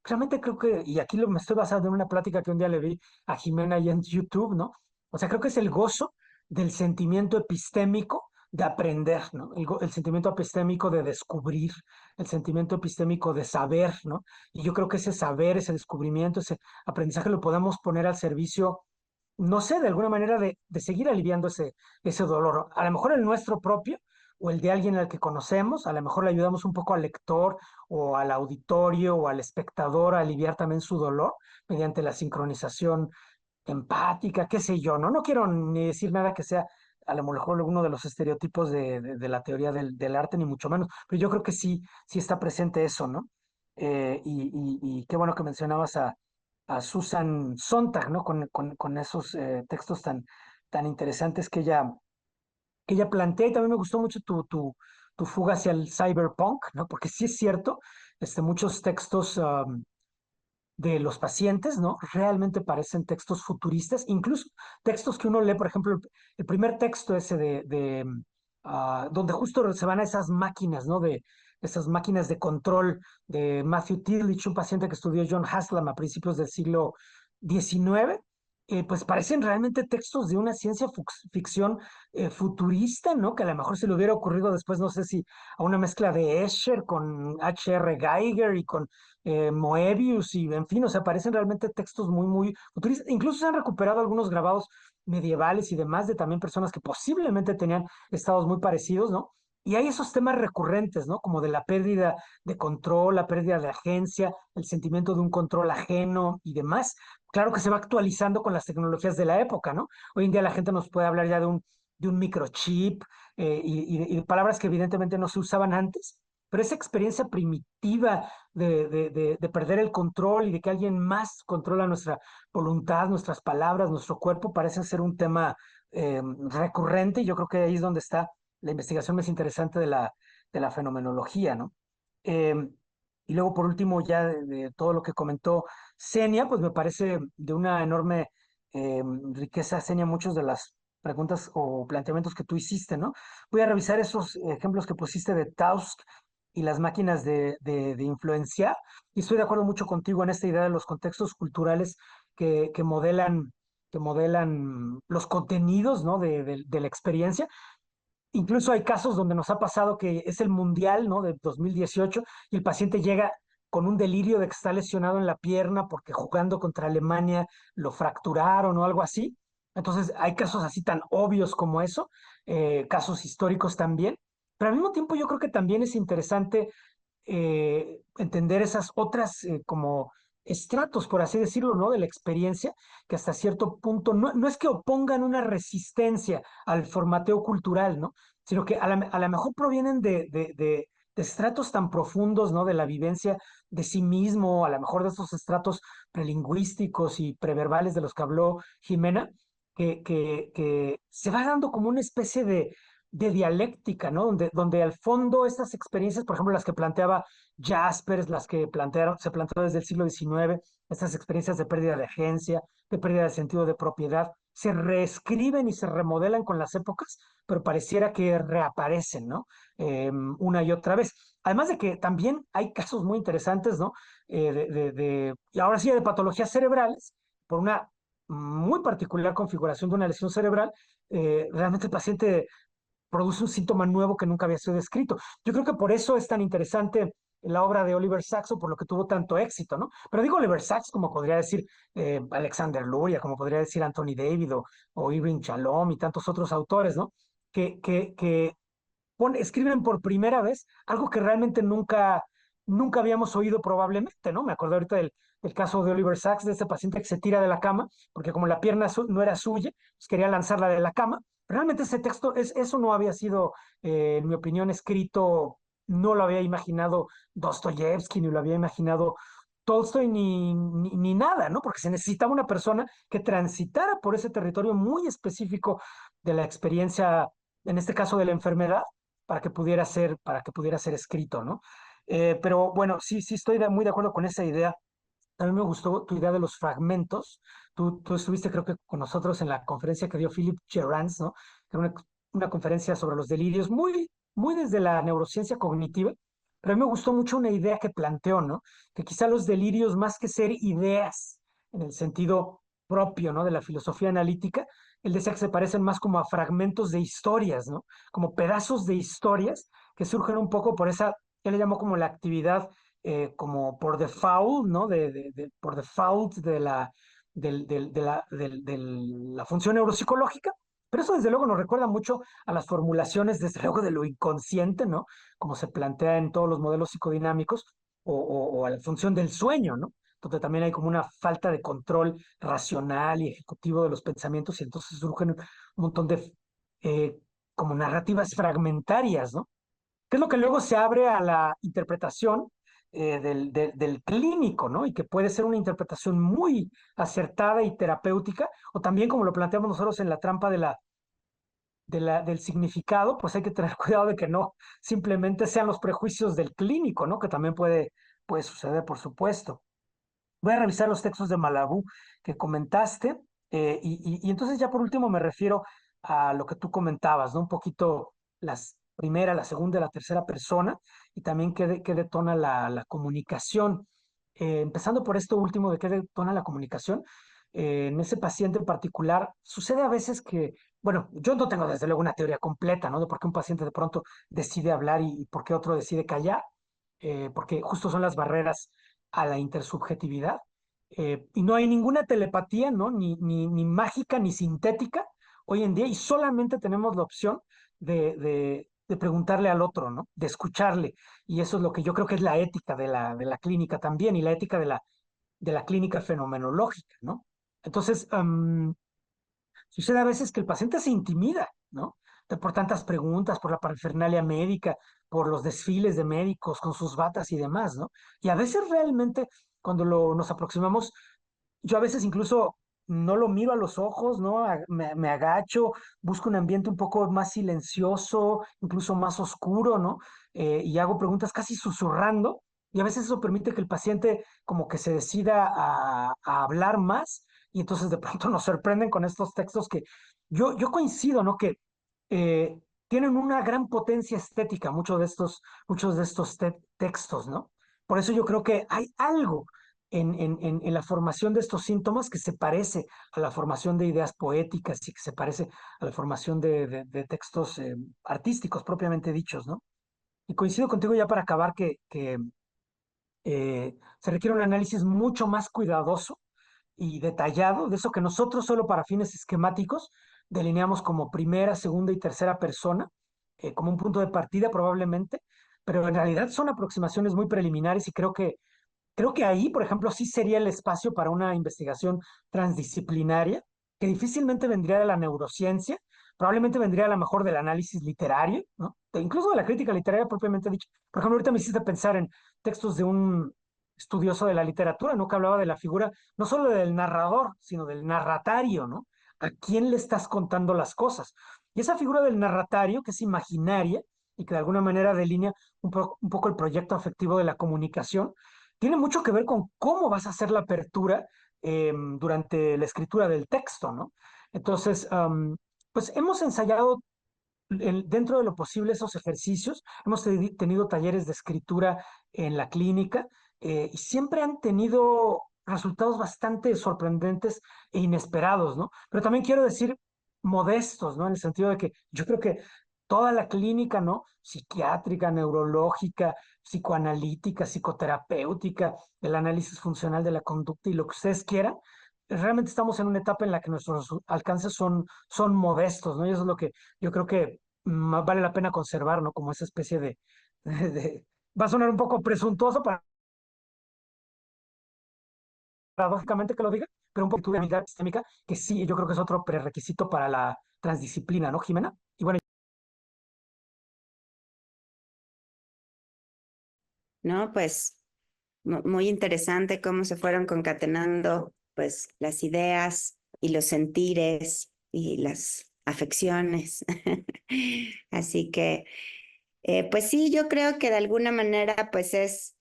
realmente creo que, y aquí me estoy basando en una plática que un día le vi a Jimena ahí en YouTube, ¿no? O sea, creo que es el gozo del sentimiento epistémico de aprender, ¿no? El sentimiento epistémico de descubrir, el sentimiento epistémico de saber, ¿no? Y yo creo que ese saber, ese descubrimiento, ese aprendizaje lo podemos poner al servicio, no sé, de alguna manera de seguir aliviando ese dolor. A lo mejor el nuestro propio o el de alguien al que conocemos, a lo mejor le ayudamos un poco al lector o al auditorio o al espectador a aliviar también su dolor mediante la sincronización empática, qué sé yo, ¿no? No quiero ni decir nada que sea a lo mejor uno de los estereotipos de la teoría del arte, ni mucho menos, pero yo creo que sí está presente eso, ¿no? Y qué bueno que mencionabas a Susan Sontag, ¿no? Con esos textos tan interesantes que ella plantea, y también me gustó mucho tu fuga hacia el cyberpunk, ¿no? Porque sí es cierto, muchos textos de los pacientes, ¿no? Realmente parecen textos futuristas, incluso textos que uno lee, por ejemplo, el primer texto ese donde justo se van a esas máquinas, ¿no? De esas máquinas de control de Matthew Tillich, un paciente que estudió John Haslam a principios del siglo XIX, pues parecen realmente textos de una ciencia ficción futurista, ¿no? Que a lo mejor se le hubiera ocurrido después, no sé si a una mezcla de Escher con H.R. Geiger y con Moebius y en fin, o sea, parecen realmente textos muy, muy futuristas. Incluso se han recuperado algunos grabados medievales y demás de también personas que posiblemente tenían estados muy parecidos, ¿no? Y hay esos temas recurrentes, ¿no? Como de la pérdida de control, la pérdida de agencia, el sentimiento de un control ajeno y demás. Claro que se va actualizando con las tecnologías de la época, ¿no? Hoy en día la gente nos puede hablar ya de un microchip y de palabras que evidentemente no se usaban antes, pero esa experiencia primitiva de perder el control y de que alguien más controla nuestra voluntad, nuestras palabras, nuestro cuerpo, parece ser un tema recurrente y yo creo que ahí es donde está la investigación más interesante de la fenomenología, ¿no? Em, y luego, por último, ya de todo lo que comentó Senia, pues me parece de una enorme riqueza, Senia, muchas de las preguntas o planteamientos que tú hiciste, ¿no? Voy a revisar esos ejemplos que pusiste de Tausk y las máquinas de influenciar, y estoy de acuerdo mucho contigo en esta idea de los contextos culturales que modelan los contenidos, ¿no? De la experiencia. Incluso hay casos donde nos ha pasado que es el Mundial, ¿no? De 2018 y el paciente llega con un delirio de que está lesionado en la pierna porque jugando contra Alemania lo fracturaron o algo así. Entonces hay casos así tan obvios como eso, casos históricos también. Pero al mismo tiempo yo creo que también es interesante entender esas otras como estratos, por así decirlo, ¿no? De la experiencia, que hasta cierto punto no es que opongan una resistencia al formateo cultural, ¿no? Sino que a la mejor provienen de estratos tan profundos, ¿no? De la vivencia de sí mismo, a lo mejor de esos estratos prelingüísticos y preverbales de los que habló Jimena, que se va dando como una especie de dialéctica, ¿no? Donde al fondo estas experiencias, por ejemplo, las que planteaba Jaspers, las que se plantearon desde el siglo XIX, estas experiencias de pérdida de agencia, de pérdida de sentido de propiedad, se reescriben y se remodelan con las épocas, pero pareciera que reaparecen, ¿no? Una y otra vez. Además de que también hay casos muy interesantes, ¿no? Y ahora sí, de patologías cerebrales, por una muy particular configuración de una lesión cerebral, realmente el paciente produce un síntoma nuevo que nunca había sido descrito. Yo creo que por eso es tan interesante la obra de Oliver Sacks o por lo que tuvo tanto éxito, ¿no? Pero digo Oliver Sacks como podría decir Alexander Luria, como podría decir Anthony David o Irving Shalom y tantos otros autores, ¿no? Que escriben por primera vez algo que realmente nunca habíamos oído probablemente, ¿no? Me acuerdo ahorita del caso de Oliver Sacks, de ese paciente que se tira de la cama, porque como la pierna no era suya, pues quería lanzarla de la cama. Realmente ese texto, eso no había sido, en mi opinión, escrito, no lo había imaginado Dostoyevsky, ni lo había imaginado Tolstoy, ni nada, ¿no? Porque se necesitaba una persona que transitara por ese territorio muy específico de la experiencia, en este caso de la enfermedad, para que pudiera ser escrito, ¿no? Pero bueno, sí estoy muy de acuerdo con esa idea. A mí me gustó tu idea de los fragmentos. Tú estuviste, creo que, con nosotros en la conferencia que dio Philip Gerrans, ¿no? Que era una conferencia sobre los delirios, muy desde la neurociencia cognitiva. Pero a mí me gustó mucho una idea que planteó, ¿no? Que quizá los delirios, más que ser ideas en el sentido propio, ¿no? De la filosofía analítica, él decía que se parecen más como a fragmentos de historias, ¿no? Como pedazos de historias que surgen un poco por esa, él le llamó como la actividad como por default, ¿no? Por default de la función neuropsicológica. Pero eso desde luego nos recuerda mucho a las formulaciones, desde luego, de lo inconsciente, ¿no? Como se plantea en todos los modelos psicodinámicos, o a la función del sueño, ¿no? Donde también hay como una falta de control racional y ejecutivo de los pensamientos y entonces surgen un montón de como narrativas fragmentarias, ¿no? Que es lo que luego se abre a la interpretación del clínico, ¿no? Y que puede ser una interpretación muy acertada y terapéutica, o también como lo planteamos nosotros en la trampa del significado, pues hay que tener cuidado de que no simplemente sean los prejuicios del clínico, ¿no? Que también puede suceder, por supuesto. Voy a revisar los textos de Malabú que comentaste, y entonces ya por último me refiero a lo que tú comentabas, ¿no? Un poquito las primera, la segunda y la tercera persona, y también qué detona la comunicación. Empezando por esto último de qué detona la comunicación, en ese paciente en particular, sucede a veces que, bueno, yo no tengo desde luego una teoría completa, ¿no? De por qué un paciente de pronto decide hablar y por qué otro decide callar, porque justo son las barreras a la intersubjetividad. Y no hay ninguna telepatía, ¿no? Ni mágica ni sintética hoy en día, y solamente tenemos la opción de de preguntarle al otro, ¿no? De escucharle. Y eso es lo que yo creo que es la ética de la clínica también y la ética de la clínica fenomenológica, ¿no? Entonces, sucede a veces que el paciente se intimida, ¿no? Por tantas preguntas, por la parafernalia médica, por los desfiles de médicos con sus batas y demás, ¿no? Y a veces realmente cuando nos aproximamos, yo a veces incluso no lo miro a los ojos, ¿no? Me agacho, busco un ambiente un poco más silencioso, incluso más oscuro, ¿no? Y hago preguntas casi susurrando, y a veces eso permite que el paciente como que se decida a hablar más, y entonces de pronto nos sorprenden con estos textos que yo coincido, ¿no? Que tienen una gran potencia estética, muchos de estos textos, ¿no? Por eso yo creo que hay algo en la formación de estos síntomas que se parece a la formación de ideas poéticas y que se parece a la formación de textos artísticos propiamente dichos, ¿no? Y coincido contigo ya para acabar que se requiere un análisis mucho más cuidadoso y detallado de eso que nosotros solo para fines esquemáticos delineamos como primera, segunda y tercera persona, como un punto de partida probablemente, pero en realidad son aproximaciones muy preliminares y creo que ahí, por ejemplo, sí sería el espacio para una investigación transdisciplinaria, que difícilmente vendría de la neurociencia, probablemente vendría a lo mejor del análisis literario, ¿no? Incluso de la crítica literaria propiamente dicha. Por ejemplo, ahorita me hiciste pensar en textos de un estudioso de la literatura, ¿no? Que hablaba de la figura, no solo del narrador, sino del narratario, ¿no? ¿A quién le estás contando las cosas? Y esa figura del narratario, que es imaginaria y que de alguna manera delinea un poco el proyecto afectivo de la comunicación, tiene mucho que ver con cómo vas a hacer la apertura durante la escritura del texto, ¿no? Entonces, pues hemos ensayado dentro de lo posible esos ejercicios, hemos tenido talleres de escritura en la clínica y siempre han tenido resultados bastante sorprendentes e inesperados, ¿no? Pero también quiero decir modestos, ¿no? En el sentido de que yo creo que toda la clínica, ¿no? Psiquiátrica, neurológica, psicoanalítica, psicoterapéutica, el análisis funcional de la conducta y lo que ustedes quieran, realmente estamos en una etapa en la que nuestros alcances son modestos, ¿no? Y eso es lo que yo creo que vale la pena conservar, ¿no? Como esa especie va a sonar un poco presuntuoso paradójicamente que lo diga, pero un poquito de habilidad sistémica, que sí, yo creo que es otro prerequisito para la transdisciplina, ¿no, Jimena? Y bueno, ¿no? Pues muy interesante cómo se fueron concatenando pues las ideas y los sentires y las afecciones. Así que, pues sí, yo creo que de alguna manera pues es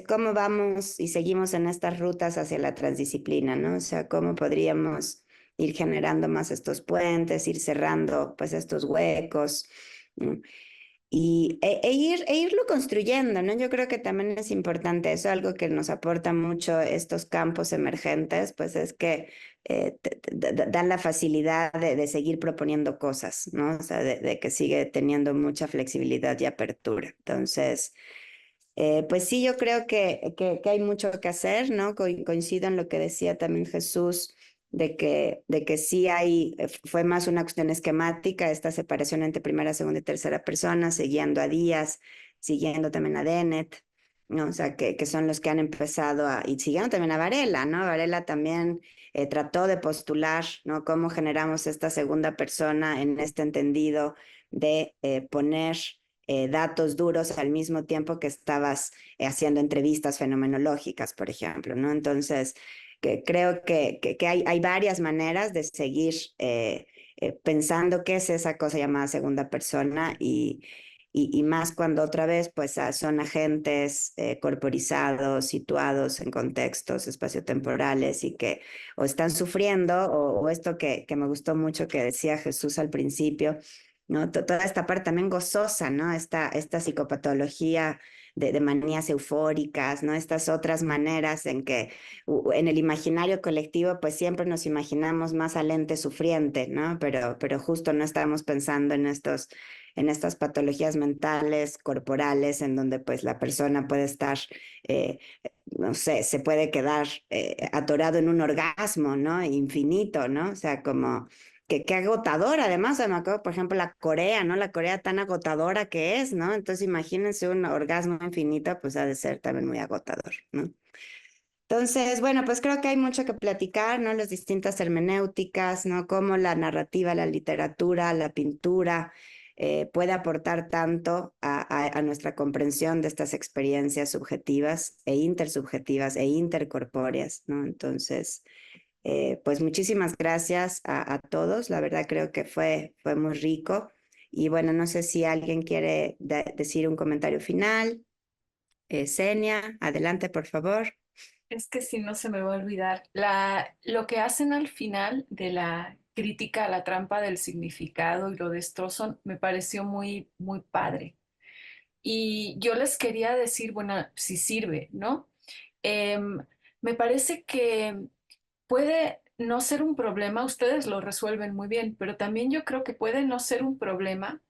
cómo vamos y seguimos en estas rutas hacia la transdisciplina, ¿no? O sea, cómo podríamos ir generando más estos puentes, ir cerrando pues estos huecos. ¿No? E irlo construyendo, ¿no? Yo creo que también es importante eso, algo que nos aporta mucho estos campos emergentes, pues es que dan la facilidad de seguir proponiendo cosas, ¿no? O sea, de que sigue teniendo mucha flexibilidad y apertura. Entonces, pues sí, yo creo que hay mucho que hacer, ¿no? Coincido en lo que decía también Jesús, de que sí fue más una cuestión esquemática, esta separación entre primera, segunda y tercera persona, siguiendo a Díaz, siguiendo también a Dennett, ¿no? O sea, que son los que han empezado y siguiendo también a Varela, ¿no? Varela también trató de postular, ¿no? Cómo generamos esta segunda persona en este entendido de poner datos duros al mismo tiempo que estabas haciendo entrevistas fenomenológicas, por ejemplo, ¿no? Entonces, creo que hay varias maneras de seguir pensando qué es esa cosa llamada segunda persona y más cuando otra vez pues son agentes corporizados, situados en contextos espaciotemporales y que o están sufriendo o esto que me gustó mucho que decía Jesús al principio, ¿no? Toda esta parte también gozosa, ¿no? Esta psicopatología de manías eufóricas, ¿no? Estas otras maneras en que en el imaginario colectivo pues siempre nos imaginamos más al ente sufriente, ¿no? Pero justo no estábamos pensando en estas patologías mentales, corporales, en donde pues la persona puede estar, no sé, se puede quedar atorado en un orgasmo, ¿no? Infinito, ¿no? O sea, como que agotador además, o sea, me acuerdo, por ejemplo, la Corea, ¿no? La Corea tan agotadora que es, ¿no? Entonces imagínense un orgasmo infinito, pues ha de ser también muy agotador, ¿no? Entonces, bueno, pues creo que hay mucho que platicar, ¿no? Las distintas hermenéuticas, ¿no? Cómo la narrativa, la literatura, la pintura puede aportar tanto a nuestra comprensión de estas experiencias subjetivas e intersubjetivas e intercorpóreas, ¿no? Entonces, pues muchísimas gracias a todos. La verdad creo que fue muy rico. Y bueno, no sé si alguien quiere decir un comentario final. Senia, adelante, por favor. Es que si no se me va a olvidar, lo que hacen al final de la crítica a la trampa del significado y lo destrozan, me pareció muy, muy padre. Y yo les quería decir, bueno, si sirve, ¿no? Em, Me parece que puede no ser un problema, ustedes lo resuelven muy bien, pero también yo creo que puede no ser un problema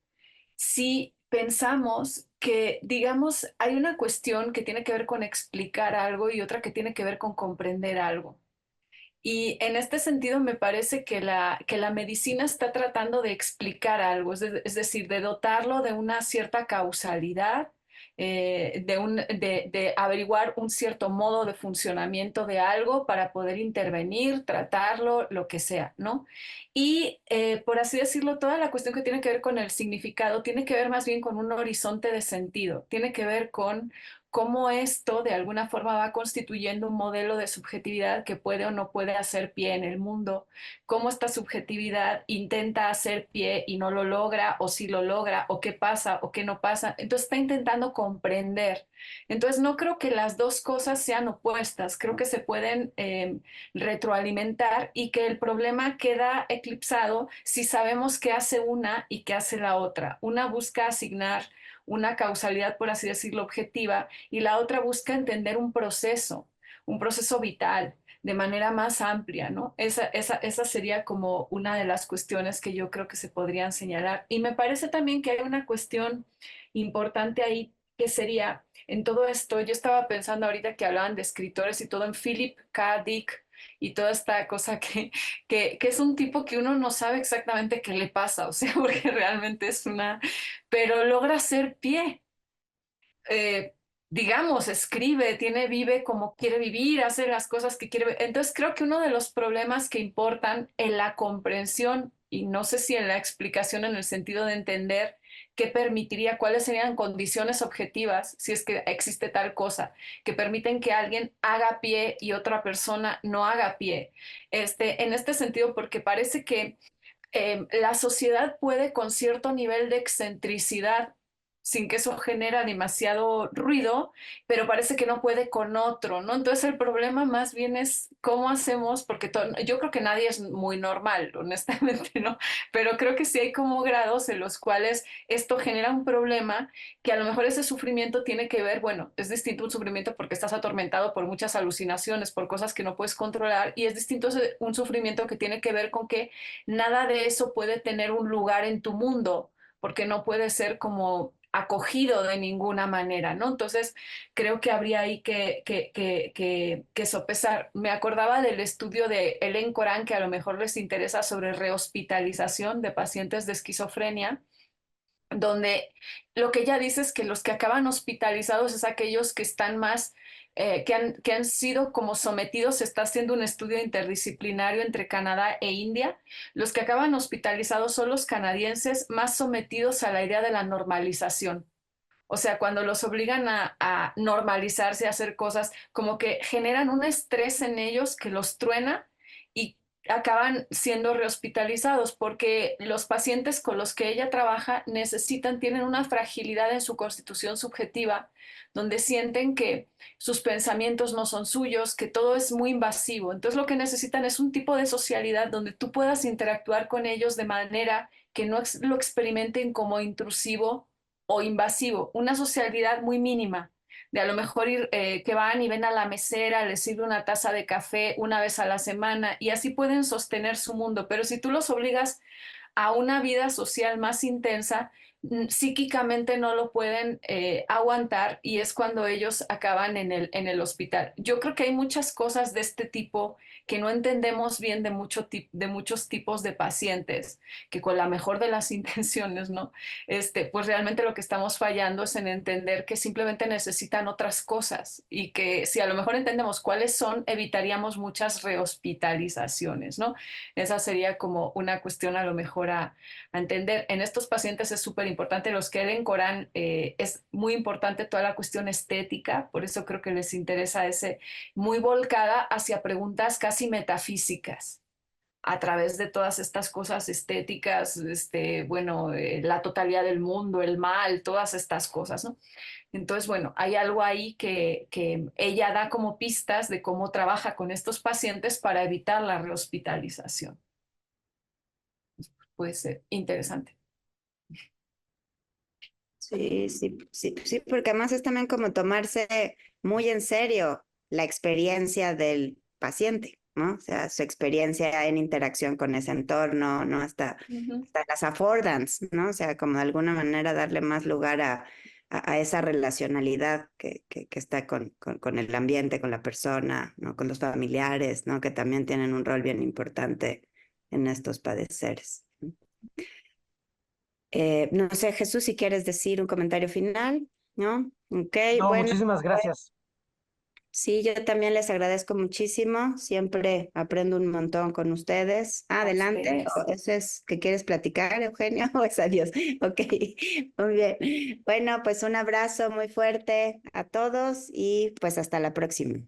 si pensamos que, digamos, hay una cuestión que tiene que ver con explicar algo y otra que tiene que ver con comprender algo. Y en este sentido me parece que la medicina está tratando de explicar algo, es decir, de dotarlo de una cierta causalidad, de averiguar un cierto modo de funcionamiento de algo para poder intervenir, tratarlo, lo que sea, ¿no? Y por así decirlo, toda la cuestión que tiene que ver con el significado tiene que ver más bien con un horizonte de sentido, tiene que ver con cómo esto de alguna forma va constituyendo un modelo de subjetividad que puede o no puede hacer pie en el mundo, cómo esta subjetividad intenta hacer pie y no lo logra, o si lo logra, o qué pasa, o qué no pasa. Entonces está intentando comprender. Entonces no creo que las dos cosas sean opuestas, creo que se pueden retroalimentar y que el problema queda eclipsado si sabemos qué hace una y qué hace la otra. Una busca asignar una causalidad, por así decirlo, objetiva, y la otra busca entender un proceso vital de manera más amplia, ¿no? Esa sería como una de las cuestiones que yo creo que se podrían señalar. Y me parece también que hay una cuestión importante ahí que sería, en todo esto, yo estaba pensando ahorita que hablaban de escritores y todo en Philip K. Dick y toda esta cosa que es un tipo que uno no sabe exactamente qué le pasa, o sea, porque realmente es una, pero logra hacer pie, eh, digamos, escribe, vive como quiere vivir, hace las cosas que quiere. Entonces creo que uno de los problemas que importan en la comprensión, y no sé si en la explicación en el sentido de entender qué permitiría, cuáles serían condiciones objetivas, si es que existe tal cosa, que permiten que alguien haga pie y otra persona no haga pie. En este sentido, porque parece que la sociedad puede con cierto nivel de excentricidad, sin que eso genera demasiado ruido, pero parece que no puede con otro, ¿no? Entonces el problema más bien es cómo hacemos, porque yo creo que nadie es muy normal, honestamente, ¿no? Pero creo que sí hay como grados en los cuales esto genera un problema que a lo mejor ese sufrimiento tiene que ver, bueno, es distinto un sufrimiento porque estás atormentado por muchas alucinaciones, por cosas que no puedes controlar, y es distinto un sufrimiento que tiene que ver con que nada de eso puede tener un lugar en tu mundo, porque no puede ser como acogido de ninguna manera, ¿no? Entonces, creo que habría ahí que sopesar. Me acordaba del estudio de Helen Corán, que a lo mejor les interesa, sobre rehospitalización de pacientes de esquizofrenia, donde lo que ella dice es que los que acaban hospitalizados es aquellos que están más, que han sido como sometidos. Se está haciendo un estudio interdisciplinario entre Canadá e India. Los que acaban hospitalizados son los canadienses más sometidos a la idea de la normalización. O sea, cuando los obligan a normalizarse, a hacer cosas, como que generan un estrés en ellos que los truena y acaban siendo rehospitalizados, porque los pacientes con los que ella trabaja tienen una fragilidad en su constitución subjetiva, donde sienten que sus pensamientos no son suyos, que todo es muy invasivo. Entonces lo que necesitan es un tipo de socialidad donde tú puedas interactuar con ellos de manera que no lo experimenten como intrusivo o invasivo, una socialidad muy mínima, de a lo mejor ir, que van y ven a la mesera, les sirve una taza de café una vez a la semana y así pueden sostener su mundo. Pero si tú los obligas a una vida social más intensa, psíquicamente no lo pueden aguantar y es cuando ellos acaban en el hospital. Yo creo que hay muchas cosas de este tipo que no entendemos bien de muchos tipos de pacientes, que con la mejor de las intenciones, ¿no? Pues realmente lo que estamos fallando es en entender que simplemente necesitan otras cosas y que si a lo mejor entendemos cuáles son, evitaríamos muchas rehospitalizaciones, ¿no? Esa sería como una cuestión a lo mejor a entender. En estos pacientes es súper importante, los que den Corán, es muy importante toda la cuestión estética, por eso creo que les interesa ese, muy volcada hacia preguntas casi metafísicas a través de todas estas cosas estéticas, bueno, la totalidad del mundo, el mal, todas estas cosas, ¿no? Entonces, bueno, hay algo ahí que ella da como pistas de cómo trabaja con estos pacientes para evitar la rehospitalización. Puede ser interesante. Sí, sí, sí, sí, porque además es también como tomarse muy en serio la experiencia del paciente, ¿no? O sea, su experiencia en interacción con ese entorno, ¿no? Hasta las affordance, ¿no? O sea, como de alguna manera darle más lugar a esa relacionalidad que está con el ambiente, con la persona, ¿no? Con los familiares, ¿no? Que también tienen un rol bien importante en estos padeceres. No sé, Jesús, si quieres decir un comentario final, ¿no? Ok, No, bueno, muchísimas gracias. sí, yo también les agradezco muchísimo. Siempre aprendo un montón con ustedes. Adelante. ustedes. ¿O eso es que quieres platicar, Eugenio? ¿O es adiós? Ok, muy bien. Bueno, pues un abrazo muy fuerte a todos y pues hasta la próxima.